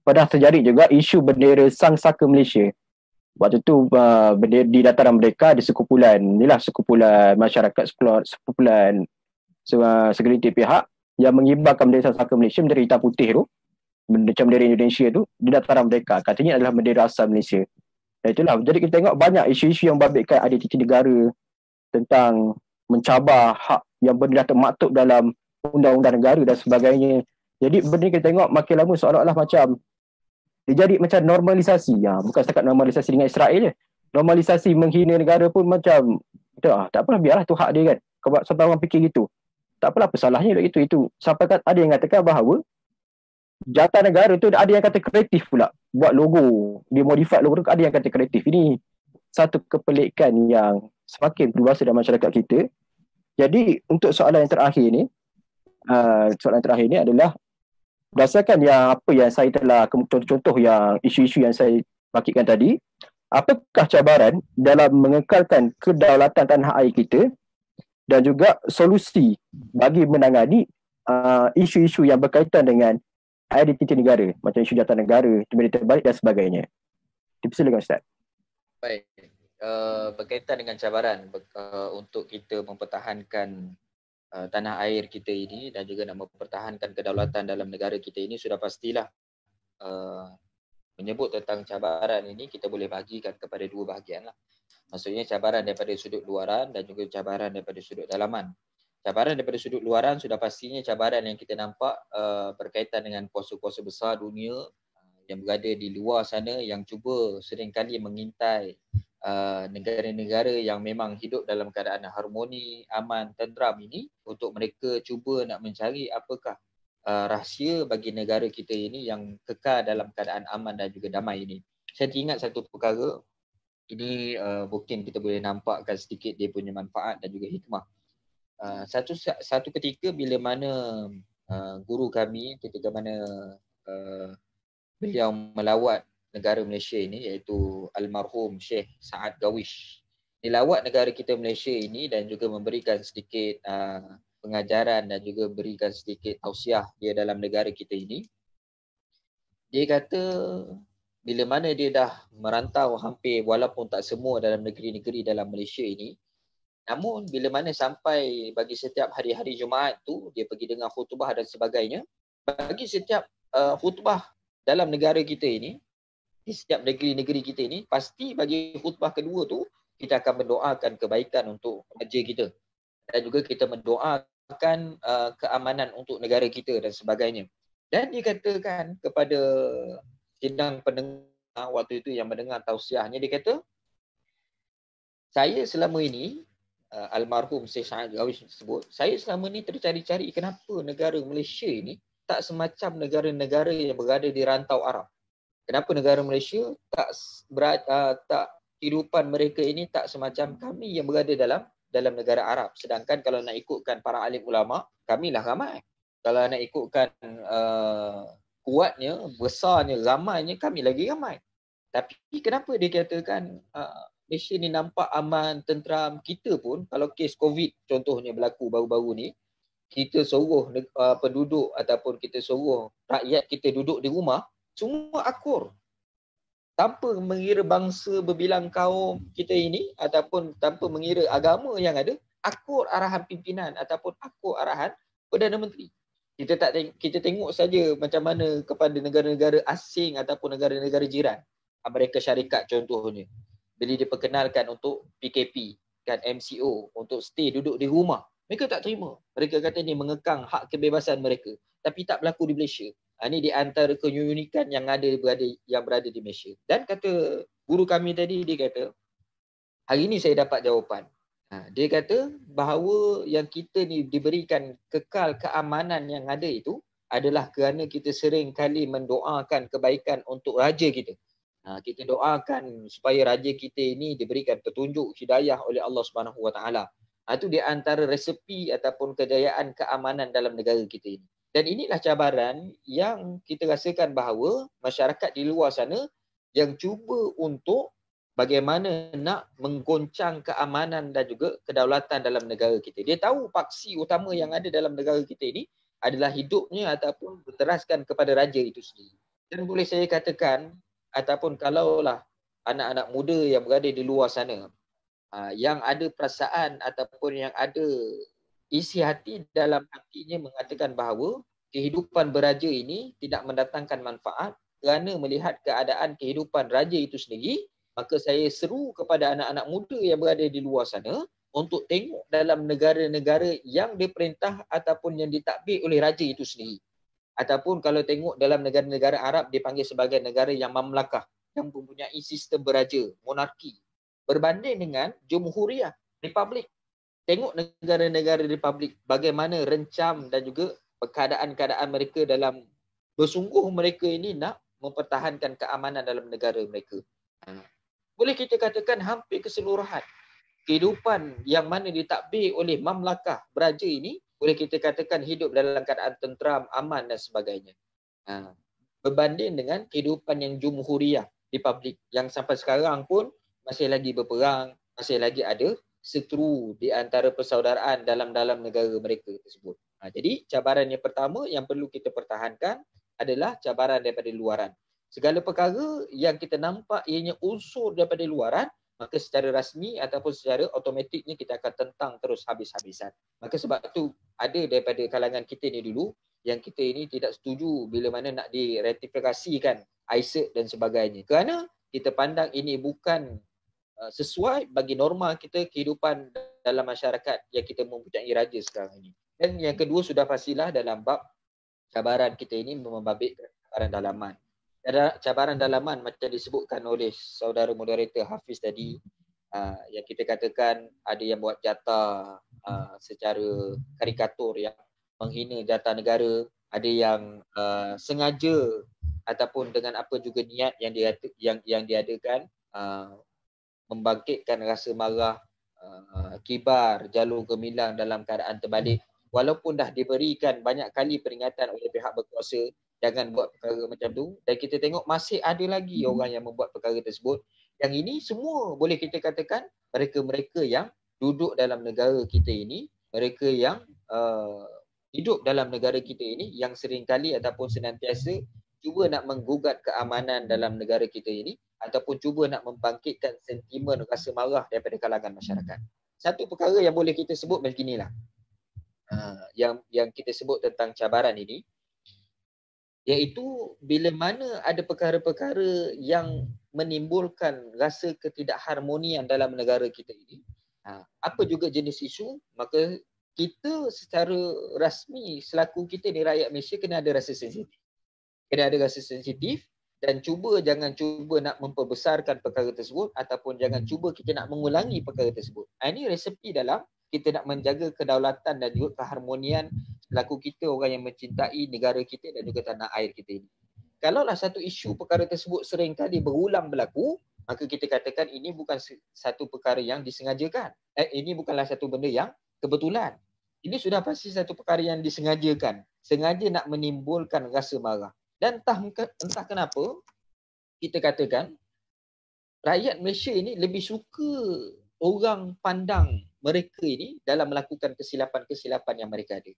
pernah terjadi juga isu bendera Sang Saka Malaysia. Waktu tu bendera di dataran mereka ada sekumpulan masyarakat, sekumpulan segelintir pihak yang mengibarkan bendera Sang Saka Malaysia, bendera hitam putih tu, macam bendera Indonesia tu, di dataran mereka. Katanya adalah bendera asal Malaysia. Dan itulah, jadi kita tengok banyak isu-isu yang membabitkan identiti negara, tentang mencabar hak yang benda termaktub dalam undang-undang negara dan sebagainya. Jadi benda kita tengok makin lama seolah-olah macam dia jadi macam normalisasi. Bukan setakat normalisasi dengan Israel je. Normalisasi menghina negara pun macam tak apalah, biarlah tu hak dia kan. Sampai orang fikir gitu. Tak apalah, apa salahnya itu. Sampai ada yang katakan bahawa jatah negara tu ada yang kata kreatif pula. Buat logo, dia modify logo tu, ada yang kata kreatif. Ini satu kepelikan yang semakin berbahasa dalam masyarakat kita. Jadi untuk soalan yang terakhir ni adalah berdasarkan apa yang saya telah contoh-contoh yang isu-isu yang saya bangkitkan tadi, apakah cabaran dalam mengekalkan kedaulatan tanah air kita dan juga solusi bagi menangani isu-isu yang berkaitan dengan identiti negara, macam isu jatah negara, bendera terbalik dan sebagainya. Dipersilakan Ustaz. Baik. Berkaitan dengan cabaran untuk kita mempertahankan tanah air kita ini dan juga nak mempertahankan kedaulatan dalam negara kita ini, sudah pastilah menyebut tentang cabaran ini kita boleh bahagikan kepada dua bahagian lah. Maksudnya cabaran daripada sudut luaran dan juga cabaran daripada sudut dalaman. Cabaran daripada sudut luaran sudah pastinya cabaran yang kita nampak berkaitan dengan kuasa-kuasa besar dunia yang berada di luar sana, yang cuba seringkali mengintai negara-negara yang memang hidup dalam keadaan harmoni, aman, tenteram ini, untuk mereka cuba nak mencari apakah rahsia bagi negara kita ini yang kekal dalam keadaan aman dan juga damai ini. Saya teringat satu perkara, ini mungkin kita boleh nampakkan sedikit dia punya manfaat dan juga hikmah. Satu ketika bila mana guru kami, ketika mana beliau melawat negara Malaysia ini, iaitu almarhum Syekh Saad Gawish. Dilawat negara kita Malaysia ini dan juga memberikan sedikit pengajaran dan juga berikan sedikit tausiah dia dalam negara kita ini. Dia kata bila mana dia dah merantau hampir, walaupun tak semua dalam negeri-negeri dalam Malaysia ini, namun bila mana sampai bagi setiap hari-hari Jumaat tu, dia pergi dengar khutbah dan sebagainya. Bagi setiap khutbah dalam negara kita ini, di setiap negeri-negeri kita ini, pasti bagi khutbah kedua tu kita akan mendoakan kebaikan untuk raja kita dan juga kita mendoakan keamanan untuk negara kita dan sebagainya. Dan dia katakan kepada sidang pendengar waktu itu yang mendengar tausiahnya, dia kata, saya selama ini, almarhum Syekh Saad Gawish tersebut, saya selama ini tercari-cari kenapa negara Malaysia ini tak semacam negara-negara yang berada di rantau Arab. Kenapa negara Malaysia tak kehidupan mereka ini tak semacam kami yang berada dalam negara Arab. Sedangkan kalau nak ikutkan para alim ulama, kamilah ramai. Kalau nak ikutkan kuatnya, besarnya, ramainya, kami lagi ramai. Tapi kenapa dia katakan Malaysia ni nampak aman, tenteram? Kita pun kalau kes COVID contohnya berlaku baru-baru ni, kita suruh penduduk ataupun kita suruh rakyat kita duduk di rumah, semua akur. Tanpa mengira bangsa berbilang kaum kita ini ataupun tanpa mengira agama yang ada, akur arahan pimpinan ataupun akur arahan Perdana Menteri. Kita tengok saja macam mana kepada negara-negara asing ataupun negara-negara jiran. Amerika Syarikat contohnya. Bila diperkenalkan untuk PKP, kan MCO, untuk stay duduk di rumah, mereka tak terima. Mereka kata ni mengekang hak kebebasan mereka. Tapi tak berlaku di Malaysia. Ini di antara keunikan yang berada di Malaysia. Dan kata guru kami tadi, dia kata, hari ni saya dapat jawapan. Dia kata bahawa yang kita ni diberikan kekal keamanan yang ada itu adalah kerana kita sering kali mendoakan kebaikan untuk raja kita. Kita doakan supaya raja kita ini diberikan petunjuk hidayah oleh Allah Subhanahu Wa Taala. Itu di antara resepi ataupun kejayaan keamanan dalam negara kita ini. Dan inilah cabaran yang kita rasakan bahawa masyarakat di luar sana yang cuba untuk bagaimana nak menggoncang keamanan dan juga kedaulatan dalam negara kita. Dia tahu paksi utama yang ada dalam negara kita ini adalah hidupnya ataupun berteraskan kepada raja itu sendiri. Dan boleh saya katakan, ataupun kalaulah anak-anak muda yang berada di luar sana, yang ada perasaan ataupun yang ada isi hati dalam hatinya mengatakan bahawa kehidupan beraja ini tidak mendatangkan manfaat kerana melihat keadaan kehidupan raja itu sendiri, maka saya seru kepada anak-anak muda yang berada di luar sana untuk tengok dalam negara-negara yang diperintah ataupun yang ditadbir oleh raja itu sendiri. Ataupun kalau tengok dalam negara-negara Arab dipanggil sebagai negara yang mamlakah, yang mempunyai sistem beraja, monarki. Berbanding dengan Jumhuriyah, Republik. Tengok negara-negara Republik, bagaimana rencam dan juga keadaan-keadaan mereka dalam bersungguh mereka ini nak mempertahankan keamanan dalam negara mereka. Boleh kita katakan hampir keseluruhan kehidupan yang mana ditadbir oleh mamlakah beraja ini, boleh kita katakan hidup dalam keadaan tenteram, aman dan sebagainya. Berbanding dengan kehidupan yang Jumhuriyah, Republik, yang sampai sekarang pun masih lagi berperang, masih lagi ada seteru di antara persaudaraan dalam negara mereka tersebut. Jadi cabaran yang pertama yang perlu kita pertahankan adalah cabaran daripada luaran. Segala perkara yang kita nampak ianya unsur daripada luaran, maka secara rasmi ataupun secara automatiknya kita akan tentang terus habis-habisan. Maka sebab tu ada daripada kalangan kita ni dulu yang kita ini tidak setuju bila mana nak diratifikasikan ISET dan sebagainya. Kerana kita pandang ini bukan sesuai bagi norma kita kehidupan dalam masyarakat yang kita mempunyai raja sekarang ini. Dan yang kedua sudah pastilah dalam bab cabaran kita ini membabitkan cabaran dalaman. Cabaran dalaman macam disebutkan oleh saudara moderator Hafiz tadi, yang kita katakan ada yang buat jata secara karikatur yang menghina jata negara, ada yang sengaja ataupun dengan apa juga niat yang diadakan membangkitkan rasa marah, kibar, jalur gemilang dalam keadaan terbalik. Walaupun dah diberikan banyak kali peringatan oleh pihak berkuasa, jangan buat perkara macam tu. Dan kita tengok masih ada lagi orang yang membuat perkara tersebut. Yang ini semua boleh kita katakan mereka-mereka yang duduk dalam negara kita ini, mereka yang hidup dalam negara kita ini, yang seringkali ataupun senantiasa cuba nak menggugat keamanan dalam negara kita ini, ataupun cuba nak membangkitkan sentimen rasa marah daripada kalangan masyarakat. Satu perkara yang boleh kita sebut beginilah, yang kita sebut tentang cabaran ini, iaitu bila mana ada perkara-perkara yang menimbulkan rasa ketidakharmonian dalam negara kita ini, apa juga jenis isu, maka kita secara rasmi selaku kita ni rakyat Malaysia kena ada rasa sensitif. Kena ada rasa sensitif dan jangan cuba nak memperbesarkan perkara tersebut ataupun jangan cuba kita nak mengulangi perkara tersebut. Ini resepi dalam kita nak menjaga kedaulatan dan juga keharmonian selaku kita orang yang mencintai negara kita dan juga tanah air kita ini. Kalaulah satu isu perkara tersebut sering kali berulang berlaku, maka kita katakan ini bukan satu perkara yang disengajakan. Ini bukanlah satu benda yang kebetulan. Ini sudah pasti satu perkara yang disengajakan. Sengaja nak menimbulkan rasa marah. Dan entah kenapa kita katakan rakyat Malaysia ini lebih suka orang pandang mereka ini dalam melakukan kesilapan-kesilapan yang mereka ada.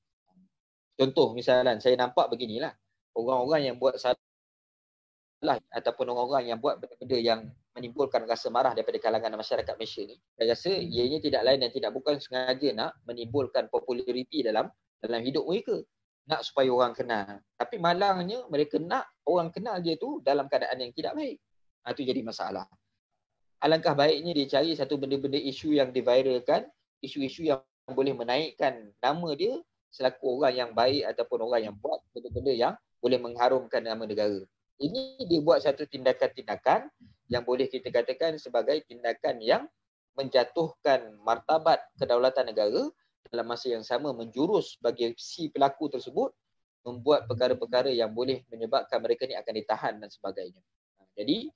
Contoh misalnya saya nampak beginilah, orang-orang yang buat salah ataupun orang-orang yang buat benda-benda yang menimbulkan rasa marah daripada kalangan masyarakat Malaysia ni, saya rasa ianya tidak lain dan tidak bukan sengaja nak menimbulkan populariti dalam hidup mereka, nak supaya orang kenal. Tapi malangnya mereka nak orang kenal dia tu dalam keadaan yang tidak baik. Itu jadi masalah. Alangkah baiknya dia cari satu benda-benda isu yang diviralkan, isu-isu yang boleh menaikkan nama dia selaku orang yang baik ataupun orang yang buat benda-benda yang boleh mengharumkan nama negara. Ini dia buat satu tindakan-tindakan yang boleh kita katakan sebagai tindakan yang menjatuhkan martabat kedaulatan negara, dalam masa yang sama menjurus bagi si pelaku tersebut membuat perkara-perkara yang boleh menyebabkan mereka ni akan ditahan dan sebagainya. Jadi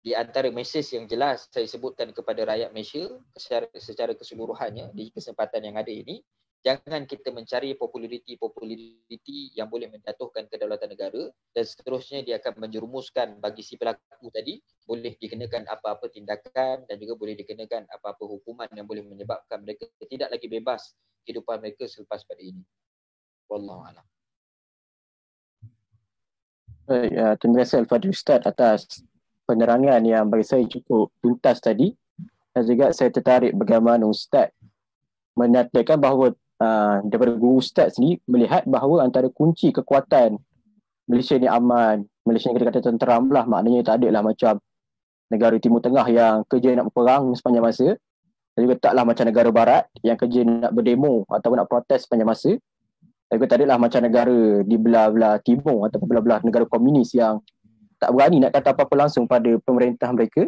di antara mesej yang jelas saya sebutkan kepada rakyat Malaysia secara keseluruhannya di kesempatan yang ada ini, jangan kita mencari populariti yang boleh menjatuhkan kedaulatan negara, dan seterusnya dia akan menjerumuskan bagi si pelaku tadi boleh dikenakan apa-apa tindakan dan juga boleh dikenakan apa-apa hukuman yang boleh menyebabkan mereka tidak lagi bebas kehidupan mereka selepas pada ini. Wallahu a'lam. Baik, terima kasih Al-Fadhil Ustaz atas penerangan yang bagi saya cukup tuntas tadi, dan juga saya tertarik bagaimana Ustaz menyatakan bahawa daripada guru Ustaz sendiri melihat bahawa antara kunci kekuatan Malaysia ni aman, Malaysia ni kita kata tenteram lah, maknanya tak ada lah macam negara Timur Tengah yang kerja nak berperang sepanjang masa, dan juga taklah macam negara Barat yang kerja nak berdemo ataupun nak protes sepanjang masa, dan juga tak ada lah macam negara di belah-belah timur ataupun belah-belah negara komunis yang tak berani nak kata apa-apa langsung pada pemerintah mereka.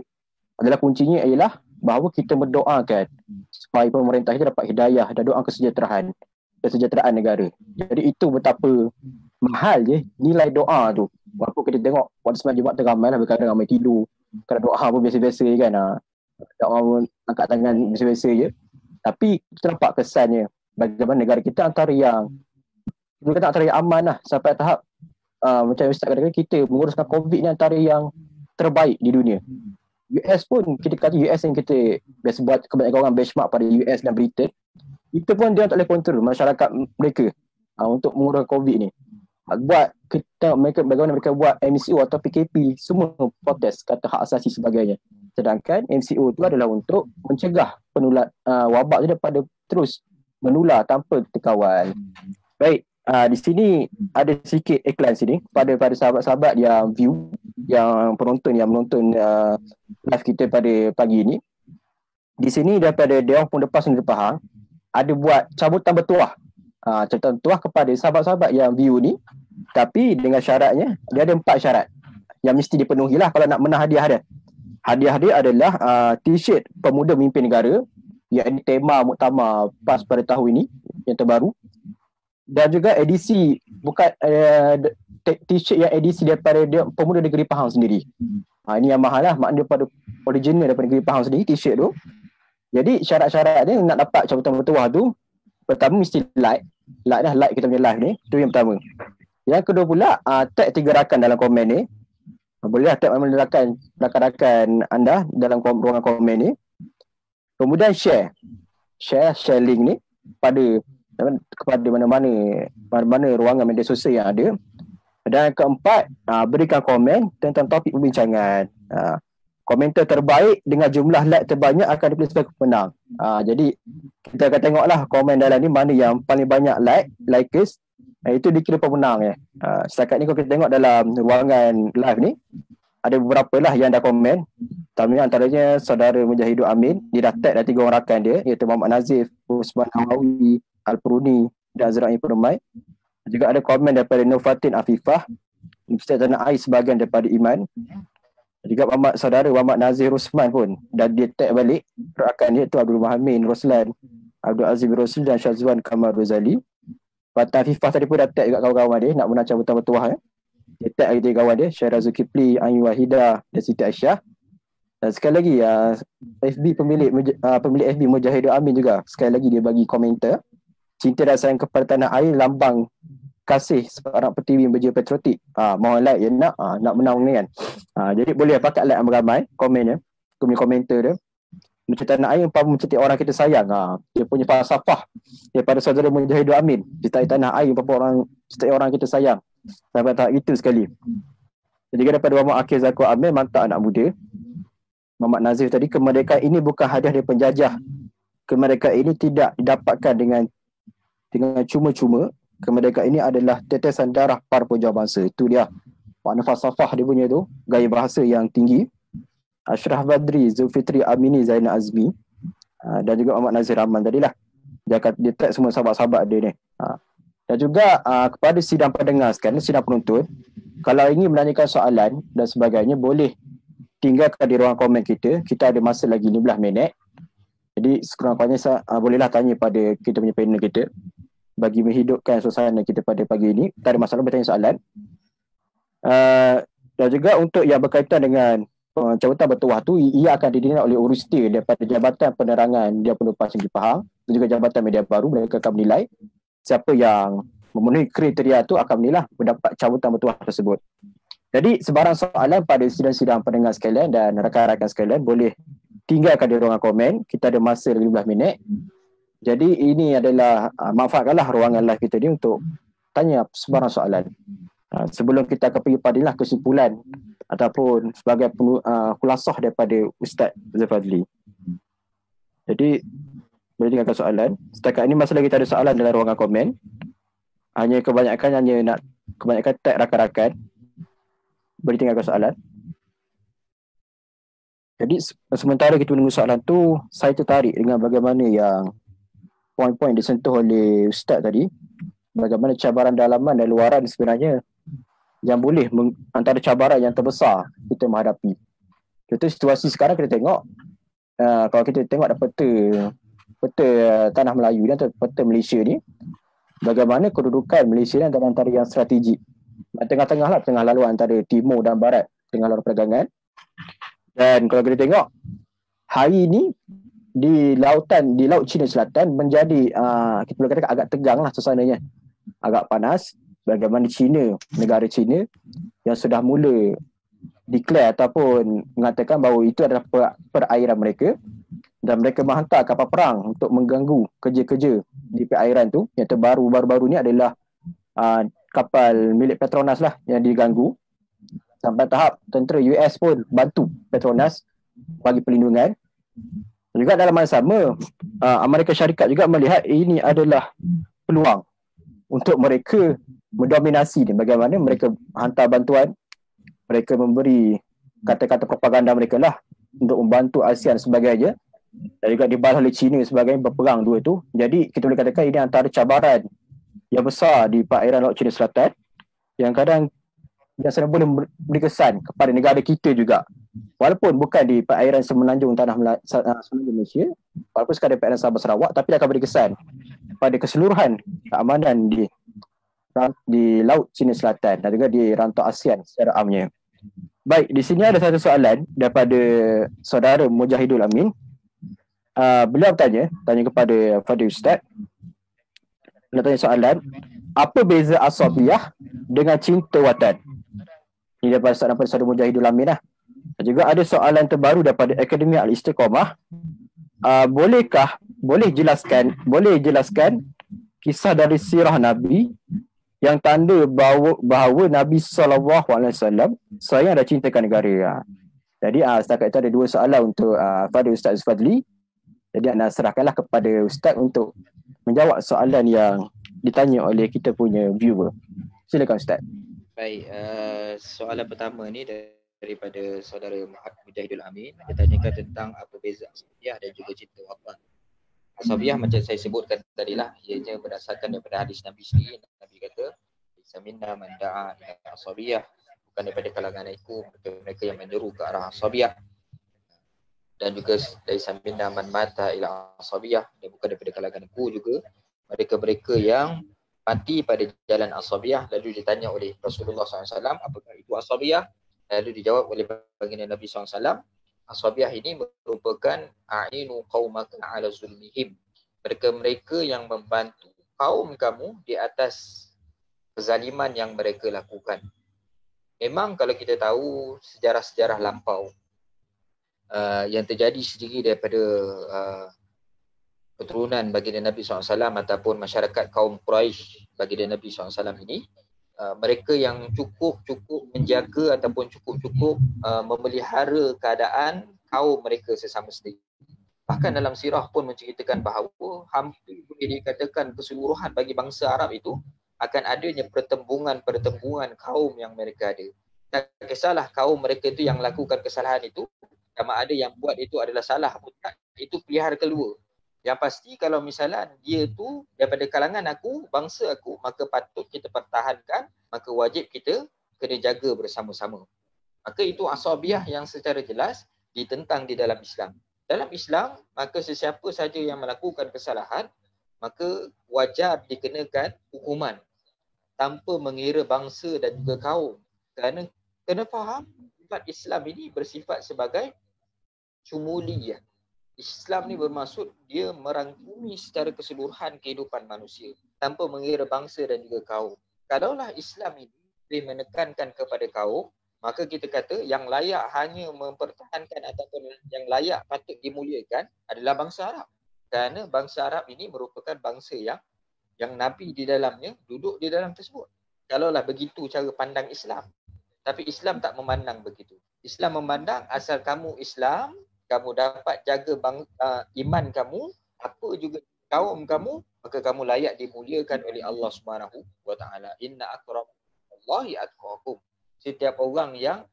Adalah kuncinya ialah bahawa kita mendoakan supaya pemerintah kita dapat hidayah dan doa kesejahteraan negara. Jadi itu betapa mahal je nilai doa tu. Walaupun kita tengok waktu semalam Jumaat tu ramai lah, kadang ramai tidur, kadang doa pun biasa-biasa je kan, doa pun angkat tangan biasa-biasa je. Tapi kita nampak kesannya bagaimana negara kita antara yang aman lah, sampai tahap macam Ustaz katakan, kita menguruskan COVID ni antara yang terbaik di dunia. US pun, kita kata US yang kita biasa buat kebanyakan orang benchmark pada US dan Britain, itu pun dia tak boleh kontrol masyarakat mereka untuk menguruskan COVID ni. Buat kita, bagaimana mereka buat MCO atau PKP, semua protes kata hak asasi sebagainya. Sedangkan MCO tu adalah untuk mencegah penular wabak tu daripada terus menular tanpa kita kawal. Baik. Di sini ada sedikit iklan sini pada sahabat-sahabat yang yang menonton live kita pada pagi ini. Di sini daripada Dewan Pemuda PAS Negeri Pahang ada buat cabutan bertuah. Cabutan bertuah kepada sahabat-sahabat yang view ni, tapi dengan syaratnya dia ada 4 syarat yang mesti dipenuhi lah kalau nak menang hadiah dia. Hadiah dia adalah t-shirt Pemuda Memimpin Negara, yang tema muktamar PAS pada tahun ini yang terbaru. Dan juga edisi, bukan t-shirt yang edisi daripada Pemuda Negeri Pahang sendiri. Ini yang mahal lah, maknanya daripada original daripada Negeri Pahang sendiri t-shirt tu. Jadi syarat-syarat dia nak dapat cabutan bertuah tu, pertama mesti like kita punya live ni, tu yang pertama. Yang kedua pula, tag 3 rakan dalam komen ni. Bolehlah tag rakan-rakan anda dalam ruangan komen ni. Kemudian share link ni kepada mana-mana ruangan media sosial yang ada. Dan keempat, berikan komen tentang topik perbincangan. Komentar terbaik dengan jumlah like terbanyak akan dipilih sebagai pemenang. Jadi kita akan tengoklah komen dalam ni mana yang paling banyak likers, itu dikira pemenang ya. Setakat ni kalau kita tengok dalam ruangan live ni, ada beberapa lah yang dah komen. Antaranya saudara Mujahidul Amin, dia dah tag dah 3 orang rakan dia, iaitu Muhammad Nazif, Usman Hawawi, Al-Puruni dan Azra'i Permai. Juga ada komen daripada Nofatin Afifah, Universitas Tanah Air sebahagian daripada Iman. Juga saudara Muhammad Nazir Rosman pun dan dia tag balik rakan dia tu Abdul Mahamin Roslan, Abdul Aziz Rosli dan Syazwan Kamal Rozali. Fatan Afifah tadi pun dah tag juga kawan-kawan dia nak menang cabutan bertuah. Dia tag lagi 3 kawan dia, Syarah Zulkifli, Ayu Wahidah dan Siti Aisyah. Dan sekali lagi pemilik FB Mujahidul Amin juga sekali lagi dia bagi komentar, cinta dan sayang kepada tanah air lambang kasih seorang pertiwi yang berjiwa patriotik. Mohon like yang nak menang ni kan. Jadi boleh pakat like ramai-ramai komennya. Kemudian komentar dia. Macam tanah air umpama mencetik orang kita sayang. Dia punya falsafah daripada saudara Mujahidul Amin. Cetak tanah air umpama orang cetik orang kita sayang. Sampai tahap itu sekali. Jadi daripada Muhammad Akil Zakir Amir, mantap anak muda. Muhammad Nazif tadi, kemerdekaan ini bukan hadiah dari penjajah. Kemerdekaan ini tidak didapatkan dengan cuma-cuma. Kemerdekaan ini adalah tetesan darah para pejuang bangsa. Itu dia makna falsafah dia punya tu, gaya bahasa yang tinggi. Ashraf Badri, Zulfitri Amini, Zainal Azmi, dan juga Muhammad Nazir Rahman tadilah. Dia tag semua sahabat-sahabat dia ni. Dan juga kepada sidang pendengar sekarang, sidang penonton, kalau ingin menanyakan soalan dan sebagainya, boleh tinggalkan di ruang komen kita. Kita ada masa lagi 15 minit. Jadi sekurang-kurangnya bolehlah tanya pada kita punya panel kita bagi menghidupkan suasana kita pada pagi ini. Tak ada masalah bertanya soalan. Dan juga untuk yang berkaitan dengan cabutan bertuah tu, ia akan ditindak oleh Urustia daripada Jabatan Penerangan Dia Penumpang Tinggi Pahang dan juga Jabatan Media Baru. Mereka akan menilai siapa yang memenuhi kriteria tu akan mendapat cabutan bertuah tersebut. Jadi sebarang soalan pada sidang-sidang pendengar sekalian dan rakan-rakan sekalian boleh tinggalkan di ruangan komen. Kita ada masa 15 minit. Jadi ini adalah manfaatkanlah ruangan live kita ni untuk tanya sebarang soalan. Sebelum kita akan pergi padalah kesimpulan ataupun sebagai kulasah daripada Ustaz Zulfadli. Jadi boleh tinggalkan soalan. Setakat ini masa lagi kita ada soalan dalam ruangan komen. Kebanyakan tag rakan-rakan. Boleh tinggalkan soalan. Jadi sementara kita menunggu soalan tu, saya tertarik dengan bagaimana yang poin-poin disentuh oleh Ustaz tadi. Bagaimana cabaran dalaman dan luaran sebenarnya yang boleh antara cabaran yang terbesar kita menghadapi. Contoh situasi sekarang kita tengok, kalau kita tengok ada peta tanah Melayu dan peta Malaysia ni, bagaimana kedudukan Malaysia ni antara yang strategik. Tengah-tengah lah, tengah laluan antara timur dan barat, tengah laluan perdagangan. Dan kalau kita tengok, hari ni di Laut Cina Selatan menjadi, kita boleh katakan agak tegang lah suasananya. Agak panas. Bagaimana negara China yang sudah mula declare ataupun mengatakan bahawa itu adalah perairan mereka dan mereka menghantar kapal perang untuk mengganggu kerja-kerja di perairan tu. Yang baru-baru ni adalah kapal milik Petronas lah yang diganggu. Sampai tahap tentera US pun bantu Petronas bagi perlindungan. Juga dalam masa sama, Amerika Syarikat juga melihat ini adalah peluang untuk mereka mendominasi ni. Bagaimana mereka hantar bantuan, mereka memberi kata-kata propaganda mereka lah untuk membantu ASEAN sebagainya, dan juga dibalas oleh China sebagainya, berperang dua tu. Jadi kita boleh katakan ini antara cabaran yang besar di perairan Laut Cina Selatan yang kadang biasanya boleh beri kesan kepada negara kita juga, walaupun bukan di perairan semenanjung semenanjung Malaysia, walaupun sekadar perairan Sabah Sarawak, tapi akan beri kesan pada keseluruhan keamanan di Laut Cina Selatan dan juga di rantau ASEAN secara amnya. Baik, di sini ada satu soalan daripada saudara Mujahidul Amin. Beliau tanya kepada Fadil Ustaz. Beliau tanya soalan, apa beza Asabiyah dengan cinta watan? Ini daripada saudara Mujahidul Amin lah. Dan juga ada soalan terbaru daripada Akademi Al-Istiqamah. Boleh jelaskan kisah dari sirah Nabi yang tanda bahawa Nabi SAW sayang dan cintakan negara. Jadi setakat itu ada dua soalan untuk pada Ustaz Fadli. Jadi anda serahkanlah kepada Ustaz untuk menjawab soalan yang ditanya oleh kita punya viewer. Silakan Ustaz. Baik, soalan pertama ni daripada saudara Mujahidul Amin. Dia tanyakan tentang apa beza Asabiyah dan juga cinta watan. Asabiyah macam saya sebutkan tadilah, ianya berdasarkan daripada hadis Nabi sendiri. Nabi kata, "Minna man da'a ila asabiyah." Bukan daripada kalangan aku mereka yang menyeru ke arah asabiyah. Dan juga dari minna man mata ila asabiyah, dan bukan daripada kalangan aku juga mereka-mereka yang mati pada jalan asabiyah. Lalu ditanya oleh Rasulullah SAW, apakah itu asabiyah? Lalu dijawab oleh baginda Nabi SAW, asabiyah ini merupakan a'inu qaumaka ala zulmihim. Mereka-mereka yang membantu kaum kamu di atas kezaliman yang mereka lakukan. Memang kalau kita tahu sejarah-sejarah lampau yang terjadi sendiri daripada keturunan baginda Nabi SAW ataupun masyarakat kaum Quraisy baginda Nabi SAW ini, mereka yang cukup menjaga ataupun cukup memelihara keadaan kaum mereka sesama sendiri. Bahkan dalam sirah pun menceritakan bahawa hampir boleh dikatakan keseluruhan bagi bangsa Arab itu akan adanya pertembungan kaum yang mereka ada. Tak kisahlah kaum mereka itu yang lakukan kesalahan itu, sama ada yang buat itu adalah salah pun tak, itu pihak kedua. Yang pasti kalau misalnya dia tu daripada kalangan aku, bangsa aku, maka patut kita pertahankan, maka wajib kita kena jaga bersama-sama. Maka itu asabiah yang secara jelas ditentang di dalam Islam. Dalam Islam, maka sesiapa saja yang melakukan kesalahan, maka wajar dikenakan hukuman tanpa mengira bangsa dan juga kaum. Kerana kena faham, sifat Islam ini bersifat sebagai syumuliyah. Islam ni bermaksud dia merangkumi secara keseluruhan kehidupan manusia tanpa mengira bangsa dan juga kaum. Kalaulah Islam ini boleh menekankan kepada kaum, maka kita kata yang layak hanya mempertahankan ataupun yang layak patut dimuliakan adalah bangsa Arab. Kerana bangsa Arab ini merupakan bangsa yang Nabi di dalamnya duduk di dalam tersebut. Kalaulah begitu cara pandang Islam. Tapi Islam tak memandang begitu. Islam memandang asal kamu Islam, kamu dapat jaga iman kamu, apa juga kaum kamu, maka kamu layak dimuliakan oleh Allah Subhanahu wa taala. Inna akramallahi atqakum. Setiap orang yang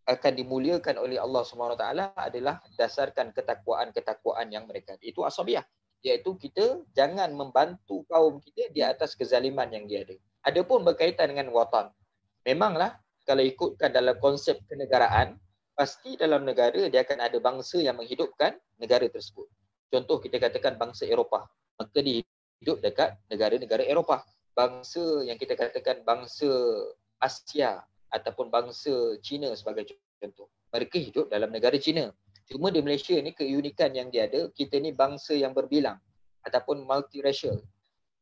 akan dimuliakan oleh Allah Subhanahu wa taala adalah berdasarkan ketakwaan yang mereka. Itu asabiah, iaitu kita jangan membantu kaum kita di atas kezaliman yang dia ada. Adapun berkaitan dengan watan, memanglah kalau ikutkan dalam konsep kenegaraan, pasti dalam negara dia akan ada bangsa yang menghidupkan negara tersebut. Contoh kita katakan bangsa Eropah, maka dia hidup dekat negara-negara Eropah. Bangsa yang kita katakan bangsa Asia ataupun bangsa Cina sebagai contoh, mereka hidup dalam negara Cina. Cuma di Malaysia ni keunikan yang dia ada, kita ni bangsa yang berbilang ataupun multiracial,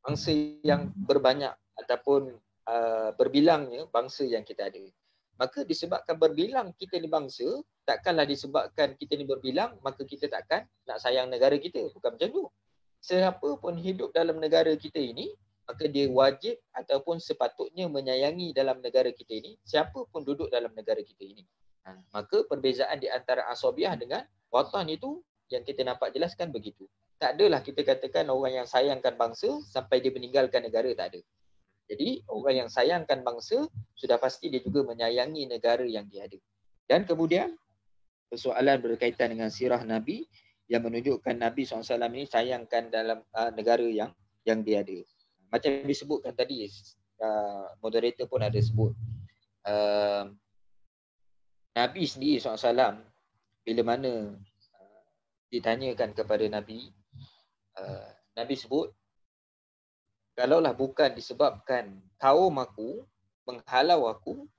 bangsa yang berbanyak ataupun berbilangnya bangsa yang kita ada. Maka disebabkan berbilang kita ni bangsa, takkanlah disebabkan kita ni berbilang maka kita takkan nak sayang negara kita. Bukan macam tu. Siapa pun hidup dalam negara kita ini, maka dia wajib ataupun sepatutnya menyayangi dalam negara kita ini, siapa pun duduk dalam negara kita ini. Maka perbezaan di antara asabiah dengan watan itu yang kita nampak jelaskan begitu. Tak adalah kita katakan orang yang sayangkan bangsa sampai dia meninggalkan negara, tak ada. Jadi orang yang sayangkan bangsa sudah pasti dia juga menyayangi negara yang dia ada. Dan kemudian persoalan berkaitan dengan sirah Nabi yang menunjukkan Nabi SAW ini sayangkan dalam negara yang dia ada. Macam disebutkan tadi, moderator pun ada sebut. Nabi sendiri SAW bila mana ditanyakan kepada Nabi, Nabi sebut, kalaulah bukan disebabkan kaum aku menghalau aku,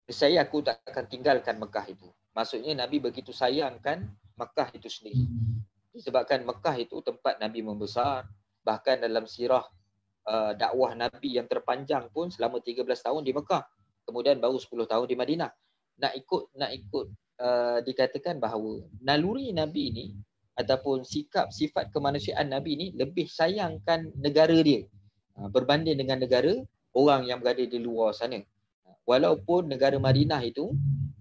nescaya aku tak akan tinggalkan Mekah itu. Maksudnya Nabi begitu sayangkan Mekah itu sendiri. Disebabkan Mekah itu tempat Nabi membesar, bahkan dalam sirah dakwah Nabi yang terpanjang pun selama 13 tahun di Mekah, kemudian baru 10 tahun di Madinah. Nak ikut dikatakan bahawa naluri Nabi ini ataupun sifat kemanusiaan Nabi ini lebih sayangkan negara dia berbanding dengan negara orang yang berada di luar sana. Walaupun negara Madinah itu,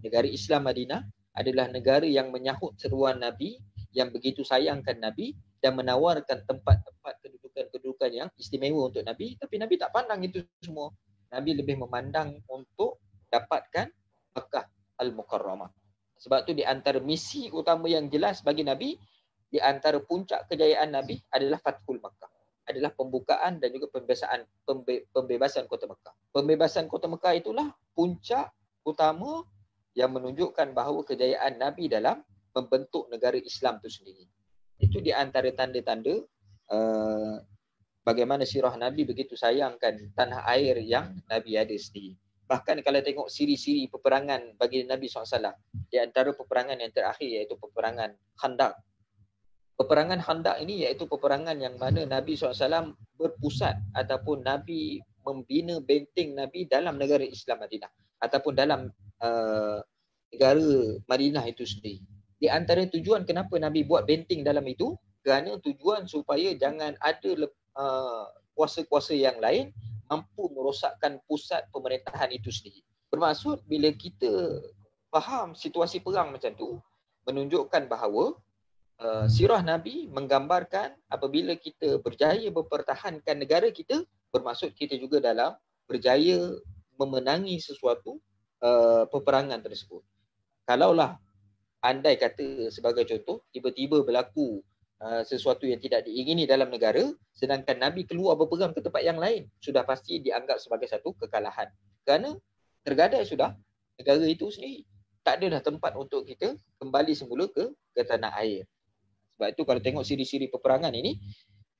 negara Islam Madinah adalah negara yang menyahut seruan Nabi, yang begitu sayangkan Nabi dan menawarkan tempat-tempat kedudukan yang istimewa untuk Nabi, tapi Nabi tak pandang itu semua. Nabi lebih memandang untuk dapatkan Makkah Al-Mukarramah. Sebab tu di antara misi utama yang jelas bagi Nabi, di antara puncak kejayaan Nabi adalah Fathul Makkah, adalah pembukaan dan juga pembebasan kota Mekah. Pembebasan kota Mekah itulah puncak utama yang menunjukkan bahawa kejayaan Nabi dalam membentuk negara Islam itu sendiri. Itu di antara tanda-tanda bagaimana sirah Nabi begitu sayangkan tanah air yang Nabi ada sendiri. Bahkan kalau tengok siri-siri peperangan bagi Nabi SAW, di antara peperangan yang terakhir iaitu peperangan Khandaq. Peperangan Khandaq ini iaitu peperangan yang mana Nabi SAW berpusat ataupun Nabi membina benteng Nabi dalam negara Islam Madinah ataupun dalam negara Madinah itu sendiri. Di antara tujuan kenapa Nabi buat benteng dalam itu, kerana tujuan supaya jangan ada kuasa-kuasa yang lain mampu merosakkan pusat pemerintahan itu sendiri. Bermaksud bila kita faham situasi perang macam tu, menunjukkan bahawa sirah Nabi menggambarkan apabila kita berjaya mempertahankan negara kita, bermaksud kita juga dalam berjaya memenangi sesuatu peperangan tersebut. Kalaulah andai kata sebagai contoh, tiba-tiba berlaku sesuatu yang tidak diingini dalam negara, sedangkan Nabi keluar berperang ke tempat yang lain, sudah pasti dianggap sebagai satu kekalahan. Kerana tergadai sudah negara itu sendiri. Tak ada dah tempat untuk kita kembali semula ke tanah air. Sebab itu kalau tengok siri-siri peperangan ini,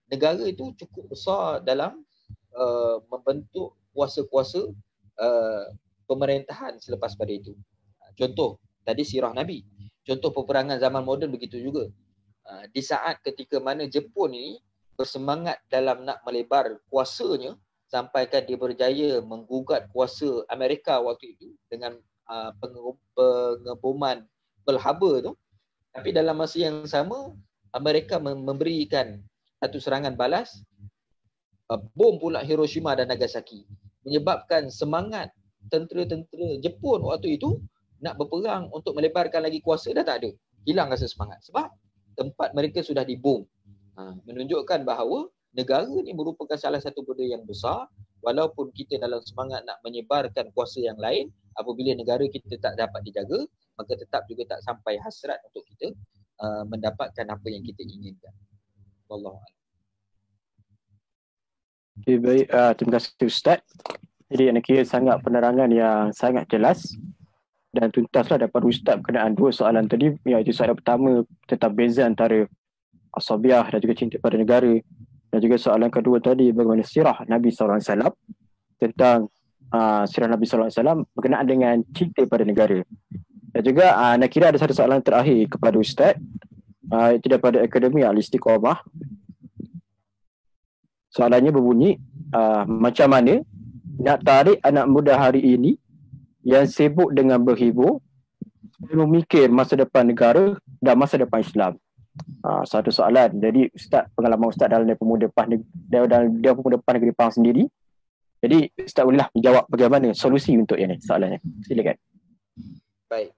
negara itu cukup besar dalam membentuk kuasa-kuasa pemerintahan selepas pada itu. Contoh, tadi sirah Nabi. Contoh peperangan zaman moden begitu juga. Di saat ketika mana Jepun ini bersemangat dalam nak melebar kuasanya, sampaikan dia berjaya menggugat kuasa Amerika waktu itu dengan pengeboman Pearl Harbor tu. Tapi dalam masa yang sama, Amerika memberikan satu serangan balas, bom pula Hiroshima dan Nagasaki, menyebabkan semangat tentera-tentera Jepun waktu itu nak berperang untuk melebarkan lagi kuasa dah tak ada. Hilang rasa semangat sebab tempat mereka sudah dibom. Menunjukkan bahawa negara ni merupakan salah satu benda yang besar, walaupun kita dalam semangat nak menyebarkan kuasa yang lain, apabila negara kita tak dapat dijaga, maka tetap juga tak sampai hasrat untuk kita mendapatkan apa yang kita inginkan. Wallahualam. Okay, baik. Terima kasih Ustaz. Jadi yang kira sangat penerangan yang sangat jelas dan tuntaslah daripada Ustaz berkenaan dua soalan tadi, iaitu soalan pertama tentang beza antara asabiah dan juga cinta pada negara, dan juga soalan kedua tadi bagaimana sirah Nabi SAW tentang sirah Nabi SAW berkenaan dengan cinta pada negara. Dan juga nak kira ada satu soalan terakhir kepada Ustaz, itu daripada Akademi Al-Istiqamah. Soalannya berbunyi, macam mana nak tarik anak muda hari ini yang sibuk dengan berhibur memikir masa depan negara dan masa depan Islam? Satu soalan. Jadi Ustaz, pengalaman Ustaz dalam pemuda PAS Negeri Pahang sendiri. Jadi Ustaz bolehlah menjawab bagaimana solusi untuk ini soalannya. Silakan. Baik.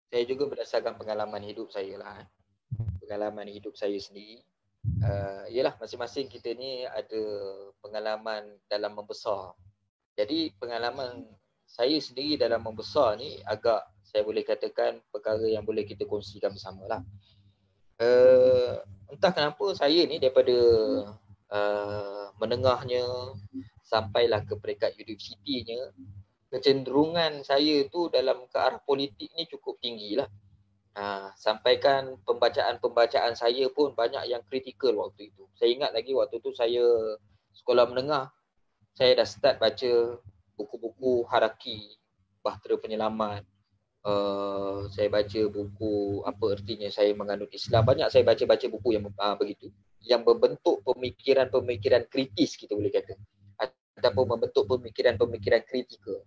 Saya juga berdasarkan pengalaman hidup saya lah. Pengalaman hidup saya sendiri. Yalah, masing-masing kita ni ada pengalaman dalam membesar. Jadi pengalaman saya sendiri dalam membesar ni agak, saya boleh katakan, perkara yang boleh kita kongsikan bersama lah. Entah kenapa saya ni daripada menengahnya sampailah ke peringkat universitinya, kecenderungan saya tu dalam ke arah politik ni cukup tinggi lah. Sampaikan pembacaan-pembacaan saya pun banyak yang kritikal waktu itu. Saya ingat lagi waktu tu saya sekolah menengah, saya dah start baca buku-buku Haraki, Bahtera Penyelamat. Saya baca buku apa artinya saya menganut Islam. Banyak saya baca-baca buku yang begitu, yang membentuk pemikiran-pemikiran kritis, kita boleh kata, ataupun membentuk pemikiran-pemikiran kritikal.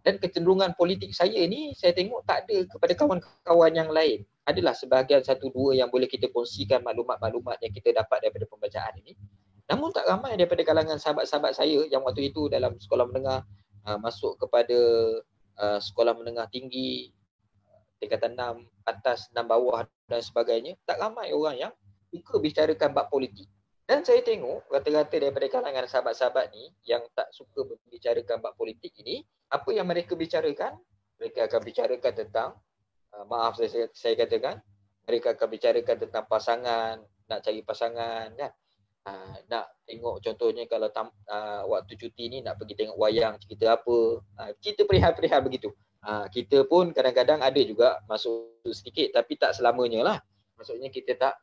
Dan kecenderungan politik saya ni, saya tengok tak ada kepada kawan-kawan yang lain. Adalah sebahagian satu dua yang boleh kita kongsikan maklumat-maklumat yang kita dapat daripada pembacaan ini. Namun tak ramai daripada kalangan sahabat-sahabat saya yang waktu itu dalam sekolah menengah, masuk kepada sekolah menengah tinggi, tingkatan 6, atas 6 bawah dan sebagainya. Tak ramai orang yang suka bicarakan bab politik. Dan saya tengok rata-rata daripada kalangan sahabat-sahabat ni yang tak suka membicarakan bab politik ini, apa yang mereka bicarakan? Mereka akan bicarakan tentang, maaf saya katakan, mereka akan bicarakan tentang pasangan, nak cari pasangan kan. Nak tengok contohnya kalau waktu cuti ni nak pergi tengok wayang, cerita apa, cerita perihal-perihal begitu. Kita pun kadang-kadang ada juga masuk sedikit, tapi tak selamanya lah. Maksudnya kita tak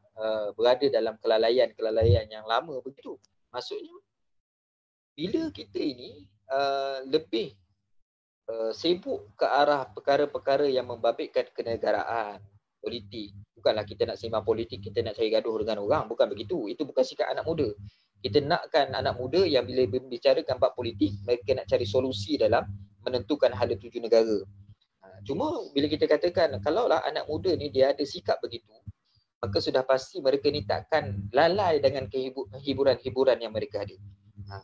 berada dalam kelalaian yang lama begitu. Maksudnya bila kita ini lebih sibuk ke arah perkara-perkara yang membabitkan kenegaraan, politik. Bukanlah kita nak sembang politik, kita nak cari gaduh dengan orang. Bukan begitu. Itu bukan sikap anak muda. Kita nakkan anak muda yang bila membicarakan bab politik, mereka nak cari solusi dalam menentukan hala tuju negara. Cuma bila kita katakan, kalaulah anak muda ni dia ada sikap begitu, maka sudah pasti mereka ni takkan lalai dengan hiburan-hiburan yang mereka ada.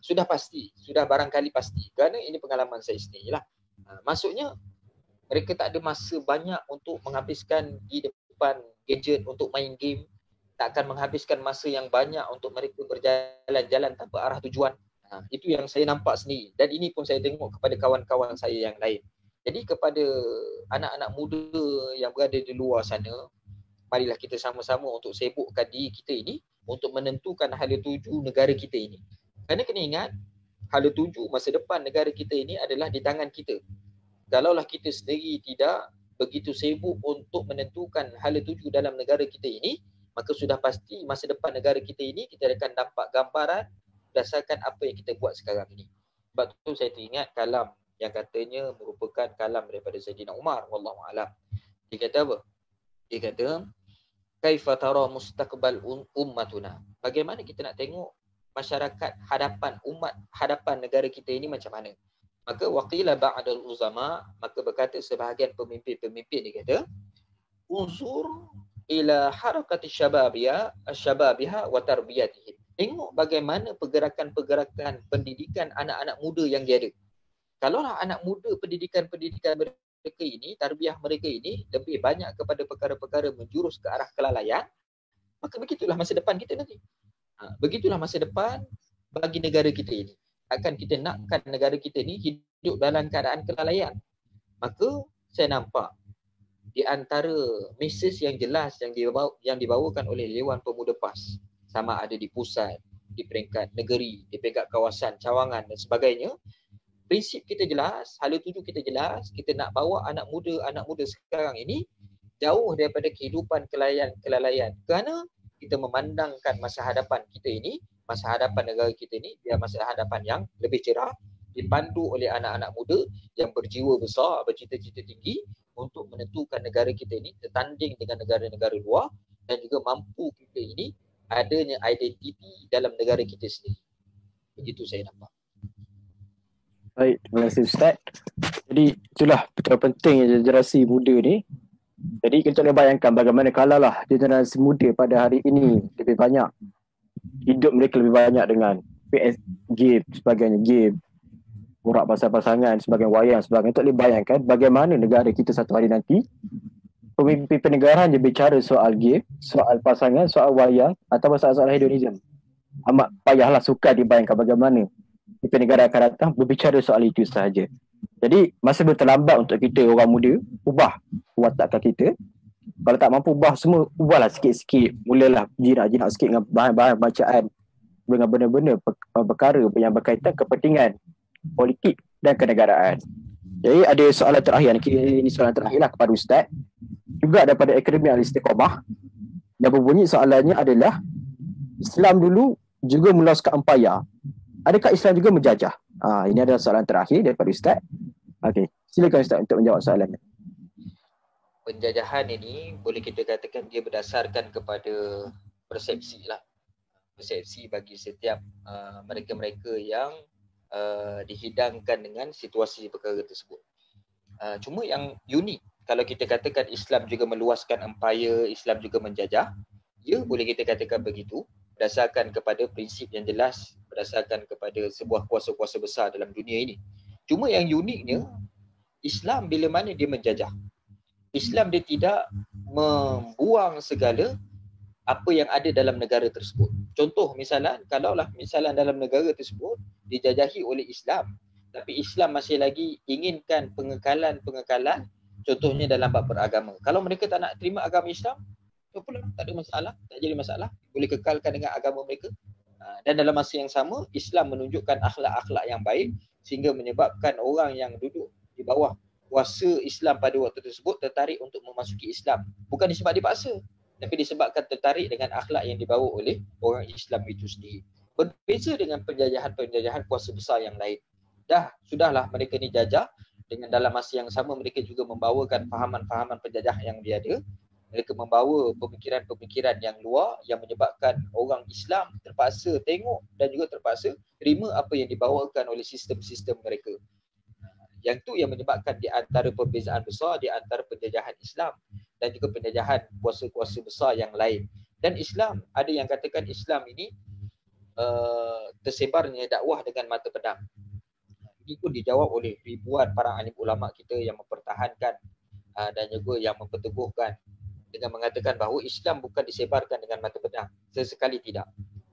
Sudah pasti, sudah barangkali pasti. Kerana ini pengalaman saya sendiri lah. Maksudnya, mereka tak ada masa banyak untuk menghabiskan di depan gadget untuk main game. Tak akan menghabiskan masa yang banyak untuk mereka berjalan-jalan tanpa arah tujuan. Itu yang saya nampak sendiri. Dan ini pun saya tengok kepada kawan-kawan saya yang lain. Jadi kepada anak-anak muda yang berada di luar sana, marilah kita sama-sama untuk sibukkan diri kita ini untuk menentukan hala tuju negara kita ini. Kerana kena ingat, hala tuju masa depan negara kita ini adalah di tangan kita. Kalaulah kita sendiri tidak begitu sibuk untuk menentukan hala tuju dalam negara kita ini, maka sudah pasti masa depan negara kita ini kita akan dapat gambaran berdasarkan apa yang kita buat sekarang ini. Sebab tu saya teringat kalam yang katanya merupakan kalam daripada Sayyidina Umar, wallahu a'lam. Dia kata apa? Dia kata, kaifa tara mustaqbal ummatuna. Bagaimana kita nak tengok masyarakat hadapan umat, hadapan negara kita ini macam mana? Maka waqila ba'dal uzama, maka berkata sebahagian pemimpin-pemimpin dia kata, uzur ila harakati syababiha wa tarbiyatihim. Tengok bagaimana pergerakan-pergerakan pendidikan anak-anak muda yang dia ada. Kalaulah anak muda pendidikan-pendidikan mereka ini, tarbiyah mereka ini lebih banyak kepada perkara-perkara menjurus ke arah kelalaian, maka begitulah masa depan kita nanti. Begitulah masa depan bagi negara kita ini. Akan kita nakkan negara kita ini hidup dalam keadaan kelalaian. Maka saya nampak di antara mesej yang jelas yang dibawakan oleh Dewan Pemuda PAS, sama ada di pusat, di peringkat negeri, di peringkat kawasan, cawangan dan sebagainya, prinsip kita jelas, hala tuju kita jelas, kita nak bawa anak muda sekarang ini jauh daripada kehidupan kelalaian. Kerana kita memandangkan masa hadapan kita ini, masa hadapan negara kita ini, dia masa hadapan yang lebih cerah, dipandu oleh anak-anak muda yang berjiwa besar, bercita-cita tinggi untuk menentukan negara kita ini tertanding dengan negara-negara luar dan juga mampu kita ini adanya identiti dalam negara kita sendiri. Begitu saya nampak. Baik, terima kasih Ustaz. Jadi itulah betapa pentingnya generasi muda ni. Jadi kita boleh bayangkan bagaimana kalaulah generasi muda pada hari ini lebih banyak, hidup mereka lebih banyak dengan PS, game, sebagainya, game, borak pasal pasangan, sebagainya, wayang, sebagainya. Kita boleh bayangkan bagaimana negara kita satu hari nanti, pemimpin pernegaraan je bicara soal game, soal pasangan, soal wayang atau soal hedonism. Amat payahlah sukar dibayangkan bagaimana pemimpin negara akan datang berbicara soal itu sahaja. Jadi masa terlambat untuk kita orang muda ubah watakkan kita. Kalau tak mampu ubah semua, ubahlah sikit-sikit. Mulalah jinak-jinak sikit dengan bahan-bahan bacaan, dengan benda-benda perkara yang berkaitan kepentingan politik dan kenegaraan. Jadi ada soalan terakhir, ini soalan terakhirlah kepada Ustaz, juga daripada Akademi Al-Istiqamah, yang berbunyi soalannya adalah, Islam dulu juga meluaskan empayar. Adakah Islam juga menjajah? Ini adalah soalan terakhir daripada Ustaz. Okey, silakan Ustaz untuk menjawab soalannya. Penjajahan ini boleh kita katakan dia berdasarkan kepada persepsi lah. Persepsi bagi setiap mereka-mereka yang dihidangkan dengan situasi perkara tersebut. Cuma yang unik, kalau kita katakan Islam juga meluaskan empayar, Islam juga menjajah, ya boleh kita katakan begitu, berdasarkan kepada prinsip yang jelas, berdasarkan kepada sebuah kuasa-kuasa besar dalam dunia ini. Cuma yang uniknya, Islam bila mana dia menjajah, Islam dia tidak membuang segala apa yang ada dalam negara tersebut. Contoh misalan, kalaulah misalan dalam negara tersebut dijajahi oleh Islam, tapi Islam masih lagi inginkan pengekalan, contohnya dalam bab beragama. Kalau mereka tak nak terima agama Islam, pula tak ada masalah, tak jadi masalah, boleh kekalkan dengan agama mereka. Dan dalam masa yang sama, Islam menunjukkan akhlak-akhlak yang baik sehingga menyebabkan orang yang duduk di bawah kuasa Islam pada waktu tersebut tertarik untuk memasuki Islam. Bukan disebab dipaksa, tapi disebabkan tertarik dengan akhlak yang dibawa oleh orang Islam itu sendiri. Berbeza dengan penjajahan-penjajahan kuasa besar yang lain. Sudahlah mereka ni jajah, dengan dalam masa yang sama mereka juga membawakan fahaman-fahaman penjajah yang dia ada. Mereka membawa pemikiran-pemikiran yang luar yang menyebabkan orang Islam terpaksa tengok dan juga terpaksa terima apa yang dibawakan oleh sistem-sistem mereka. Yang tu yang menyebabkan di antara perbezaan besar di antara penjajahan Islam dan juga penjajahan kuasa-kuasa besar yang lain. Dan Islam, ada yang katakan Islam ini tersebarnya dakwah dengan mata pedang. Ini pun dijawab oleh ribuan para alim ulama kita yang mempertahankan dan juga yang memperteguhkan dengan mengatakan bahawa Islam bukan disebarkan dengan mata pedang. Sesekali tidak.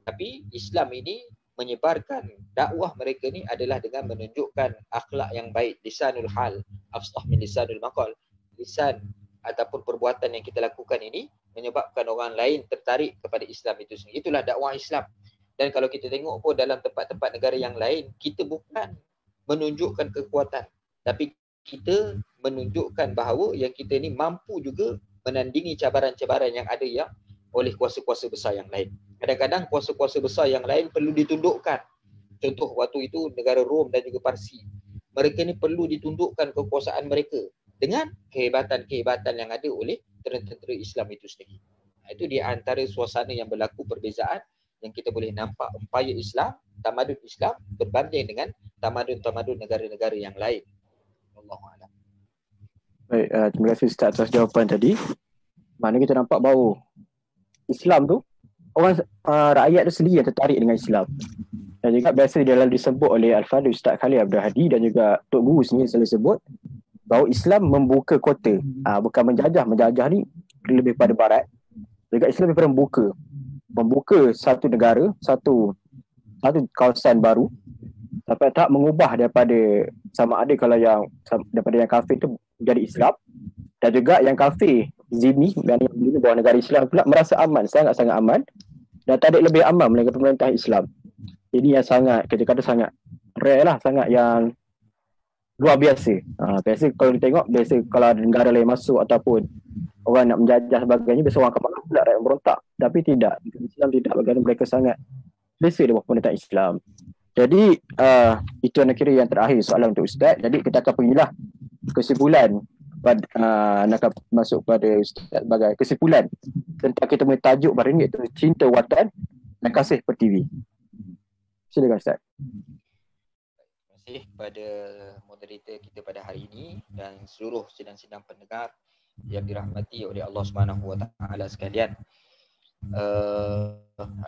Tapi Islam ini menyebarkan dakwah mereka ni adalah dengan menunjukkan akhlak yang baik, lisanul hal, afsah min lisanul maqal. Lisan ataupun perbuatan yang kita lakukan ini menyebabkan orang lain tertarik kepada Islam itu sendiri. Itulah dakwah Islam. Dan kalau kita tengok pun dalam tempat-tempat negara yang lain, kita bukan menunjukkan kekuatan, tapi kita menunjukkan bahawa yang kita ni mampu juga menandingi cabaran-cabaran yang ada yang oleh kuasa-kuasa besar yang lain. Kadang-kadang kuasa-kuasa besar yang lain perlu ditundukkan. Contoh waktu itu negara Rom dan juga Parsi. Mereka ni perlu ditundukkan kekuasaan mereka dengan kehebatan-kehebatan yang ada oleh tentera Islam itu sendiri. Itu di antara suasana yang berlaku perbezaan yang kita boleh nampak empayar Islam, tamadun Islam berbanding dengan tamadun-tamadun negara-negara yang lain. Wallahualam. Baik, terima kasih Ustaz atas jawapan tadi. Mana kita nampak bahawa Islam tu, orang rakyat tu sendiri yang tertarik dengan Islam. Dan juga biasa dalam disebut oleh Al-Fadhil Ustaz Khalil Abdul Hadi dan juga Tok Guru sendiri selalu sebut bahawa Islam membuka kota. Bukan menjajah. Menjajah ni lebih pada barat. Juga Islam daripada membuka satu negara, satu kawasan baru, sampai tak mengubah daripada sama ada kalau yang daripada yang kafir tu menjadi Islam, dan juga yang kafir zimmi dan yang beli bawah negara Islam pula merasa aman, sangat-sangat aman, dan tak ada lebih aman melainkan pemerintahan Islam. Ini yang sangat, kita kata sangat rare lah, sangat yang luar biasa. Biasa kalau kita tengok, biasa kalau ada negara lain masuk ataupun orang nak menjajah sebagainya, biasa orang akan marah pula, rakyat berontak. Tapi tidak, Islam tidak, bagaimana mereka sangat selesa di bawah pemerintahan Islam. Jadi itu yang kira yang terakhir soalan untuk Ustaz. Jadi kita akan pergilah kesimpulan nak masuk pada Ustaz sebagai kesimpulan tentang kita punya tajuk pada ini, iaitu cinta watan dan kasih pertiwi. Silakan Ustaz. Terima kasih kepada moderator kita pada hari ini dan seluruh sidang-sidang pendengar yang dirahmati oleh Allah Subhanahu Wa Taala sekalian.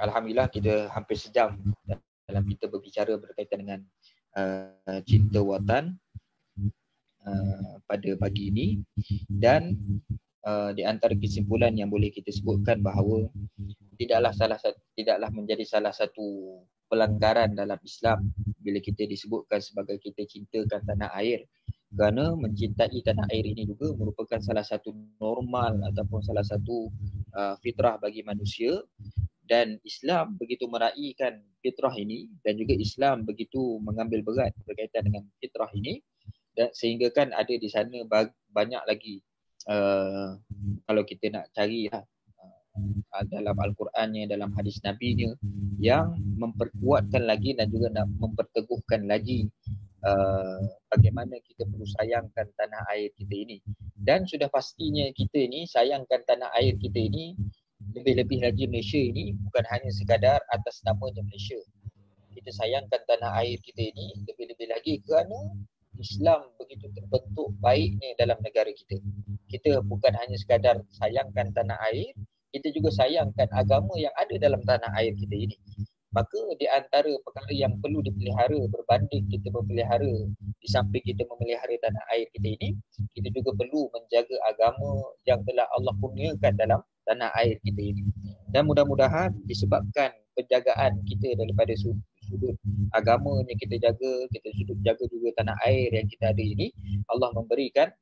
Alhamdulillah kita hampir sejam dalam kita berbicara berkaitan dengan cinta watan pada pagi ini, dan di antara kesimpulan yang boleh kita sebutkan bahawa tidaklah menjadi salah satu pelanggaran dalam Islam bila kita disebutkan sebagai kita cintakan tanah air, kerana mencintai tanah air ini juga merupakan salah satu normal ataupun salah satu fitrah bagi manusia. Dan Islam begitu meraihkan fitrah ini dan juga Islam begitu mengambil berat berkaitan dengan fitrah ini, dan sehingga kan ada di sana banyak lagi kalau kita nak cari dalam Al-Qurannya, dalam hadis Nabi-Nya yang memperkuatkan lagi dan juga nak memperteguhkan lagi bagaimana kita perlu sayangkan tanah air kita ini. Dan sudah pastinya kita ni sayangkan tanah air kita ini, lebih-lebih lagi Malaysia ini, bukan hanya sekadar atas namanya Malaysia. Kita sayangkan tanah air kita ini lebih-lebih lagi kerana Islam begitu terbentuk baiknya dalam negara kita. Kita bukan hanya sekadar sayangkan tanah air, kita juga sayangkan agama yang ada dalam tanah air kita ini. Maka di antara perkara yang perlu dipelihara berbanding kita memelihara, di samping kita memelihara tanah air kita ini, kita juga perlu menjaga agama yang telah Allah kurniakan dalam tanah air kita ini. Dan mudah-mudahan disebabkan penjagaan kita daripada sudut agamanya kita sudut jaga juga tanah air yang kita ada ini, Allah memberikan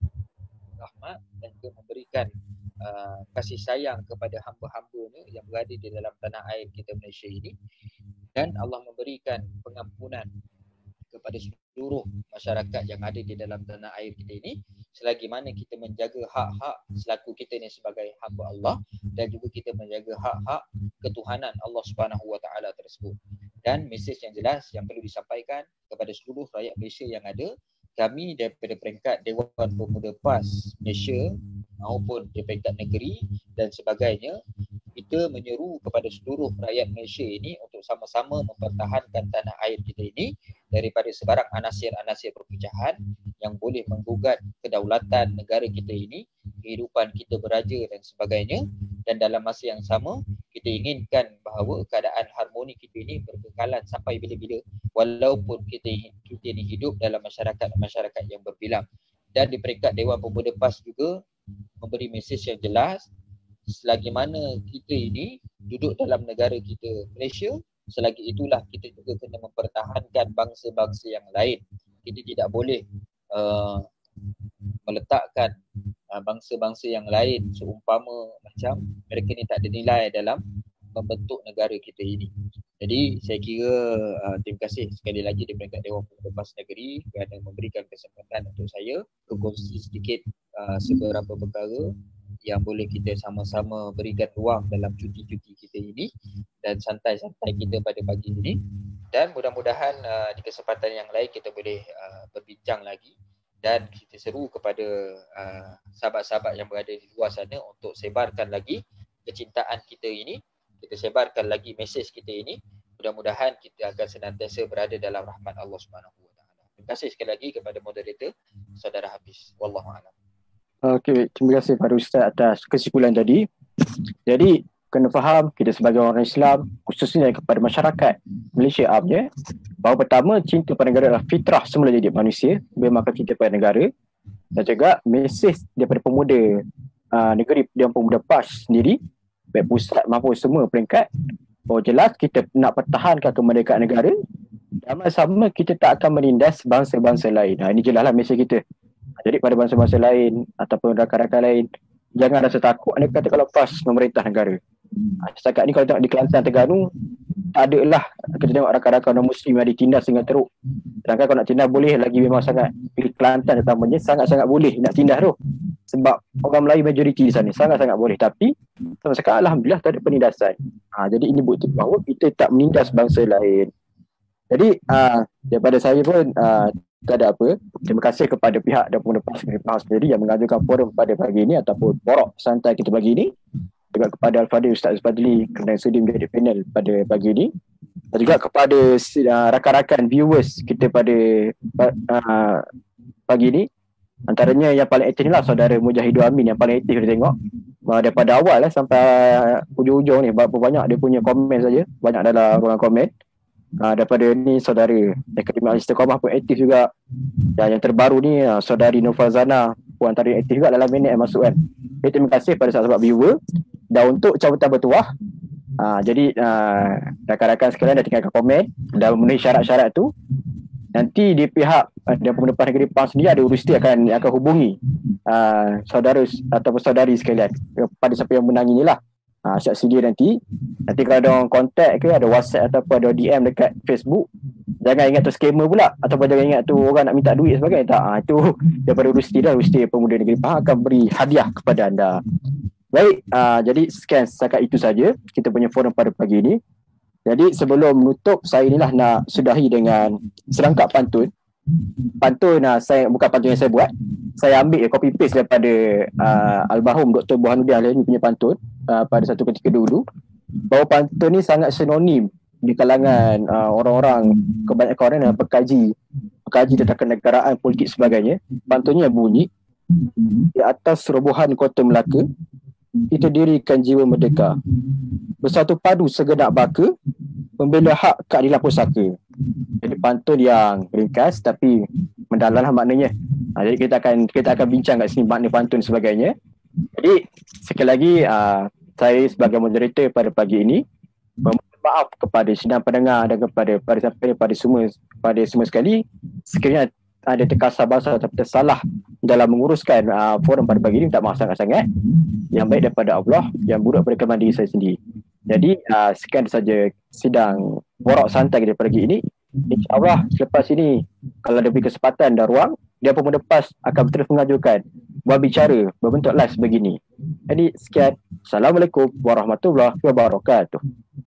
rahmat dan juga memberikan kasih sayang kepada hamba-hambanya yang berada di dalam tanah air kita Malaysia ini, dan Allah memberikan pengampunan kepada seluruh masyarakat yang ada di dalam tanah air kita ini, selagi mana kita menjaga hak-hak selaku kita ni sebagai hamba Allah, dan juga kita menjaga hak-hak ketuhanan Allah Subhanahu Wa Taala tersebut. Dan mesej yang jelas yang perlu disampaikan kepada seluruh rakyat Malaysia yang ada, kami daripada peringkat Dewan Pemuda PAS Malaysia maupun di peringkat negeri dan sebagainya, kita menyeru kepada seluruh rakyat Malaysia ini untuk sama-sama mempertahankan tanah air kita ini daripada sebarang anasir-anasir perpecahan yang boleh menggugat kedaulatan negara kita ini, kehidupan kita beraja dan sebagainya. Dan dalam masa yang sama, kita inginkan bahawa keadaan harmoni kita ini berkekalan sampai bila-bila, walaupun kita ini hidup dalam masyarakat yang berbilang. Dan di peringkat Dewan Pemuda PAS juga memberi mesej yang jelas, selagi mana kita ini duduk dalam negara kita Malaysia, selagi itulah kita juga kena mempertahankan bangsa-bangsa yang lain. Kita tidak boleh meletakkan bangsa-bangsa yang lain seumpama macam mereka ni tak ada nilai dalam membentuk negara kita ini. Jadi saya kira terima kasih sekali lagi di peringkat Dewan Pemuda PAS Negeri kerana memberikan kesempatan untuk saya berkongsi sedikit seberapa perkara yang boleh kita sama-sama berikan ruang dalam cuti-cuti kita ini dan santai-santai kita pada pagi ini. Dan mudah-mudahan di kesempatan yang lain kita boleh berbincang lagi dan kita seru kepada sahabat-sahabat yang berada di luar sana untuk sebarkan lagi kecintaan kita ini, kita sebarkan lagi mesej kita ini. Mudah-mudahan kita akan senantiasa berada dalam rahmat Allah Subhanahu Wa Taala. Terima kasih sekali lagi kepada moderator Saudara Hafiz. Wallahu a'lam. Okey, terima kasih kepada Ustaz atas kesimpulan tadi. Jadi kena faham kita sebagai orang Islam, khususnya kepada masyarakat Malaysia amnya, bahawa pertama cinta pada negara adalah fitrah semula jadi manusia, memang akan cinta pada negara. Dan juga mesej daripada pemuda negeri Dewan Pemuda PAS sendiri, baik pusat maupun semua peringkat, bahawa jelas kita nak pertahankan kemerdekaan negara, dan sama kita tak akan menindas bangsa-bangsa lain. Ini jelaslah mesej kita. Jadi pada bangsa-bangsa lain ataupun rakan-rakan lain, jangan rasa takut anda kata kalau PAS memerintah negara. Setakat ni kalau tengok di Kelantan, Terengganu, tak ada lah kita tengok rakan-rakan non-Muslim yang ditindas dengan teruk. Sedangkan kalau nak tindas boleh lagi, memang sangat, di Kelantan terutamanya sangat-sangat boleh nak tindas tu. Sebab orang Melayu majoriti di sana, sangat-sangat boleh. Tapi sampai sekarang Alhamdulillah tak ada penindasan. Jadi ini bukti bahawa kita tak menindas bangsa lain. Jadi daripada saya pun tak ada apa. Terima kasih kepada pihak Dewan Pemuda PAS sendiri yang mengajukan forum pada pagi ini ataupun borok santai kita pagi ini. Juga kepada Al-Fadhil Ustaz Fadli kerana sudi menjadi panel pada pagi ini. Dan juga kepada rakan-rakan viewers kita pada pagi ini. Antaranya yang paling aktif ni lah saudara Mujahidul Amin yang paling aktif kita tengok. Daripada awal sampai hujung-hujung ni, berapa banyak dia punya komen saja. Banyak dalam ruangan komen. Daripada ni saudara Akademi Al-Istiqamah pun aktif juga. Dan yang terbaru ni saudari Nufazana pun antara yang aktif juga dalam minit yang masuk kan. Jadi terima kasih pada sahabat viewer. Dan untuk cabutan bertuah, jadi rakan-rakan sekalian dah tinggalkan komen dah memenuhi syarat-syarat tu. Nanti di pihak Dewan Pemuda PAS Negeri PAS sendiri ada urusi akan hubungi saudara ataupun saudari sekalian pada siapa yang menang inilah. Siap sedia nanti kalau ada orang kontak ke, ada WhatsApp ataupun ada DM dekat Facebook, jangan ingat tu scammer pula ataupun jangan ingat tu orang nak minta duit sebagainya. Tak, itu daripada Rusti Pemuda Negeri PAS akan beri hadiah kepada anda. Baik, jadi sekian setakat itu saja kita punya forum pada pagi ini. Jadi sebelum menutup, saya inilah nak sudahi dengan serangkap pantun. Saya bukan pantun yang saya buat. Saya ambil copy paste daripada almarhum Dr. Burhanuddin Alaimi punya pantun pada satu ketika dulu. Bahawa pantun ni sangat sinonim di kalangan orang-orang, kebanyakan orang yang pekaji tentang kenegaraan, politik sebagainya. Pantunnya bunyi, di atas robohan kota Melaka, kita dirikan jiwa merdeka. Bersatu padu segenap baka, membela hak keadilan pusaka. Jadi pantun yang ringkas tapi mendalam maknanya. Jadi kita akan bincang kat sini makna pantun dan sebagainya. Jadi sekali lagi saya sebagai moderator pada pagi ini memohon maaf kepada sidang pendengar dan kepada semua sekali sekiranya ada terkasar bahasa atau tersalah dalam menguruskan forum pada pagi ini. Minta maaf sangat-sangat. Yang baik daripada Allah, yang buruk daripada kelemahan diri saya sendiri. Jadi sekian saja sidang borok santai kita pagi ini. InsyaAllah selepas ini kalau ada kesempatan dan ruang, Dewan Pemuda PAS akan terus mengajukan buat bicara berbentuk live begini. Jadi sekian. Assalamualaikum warahmatullahi wabarakatuh.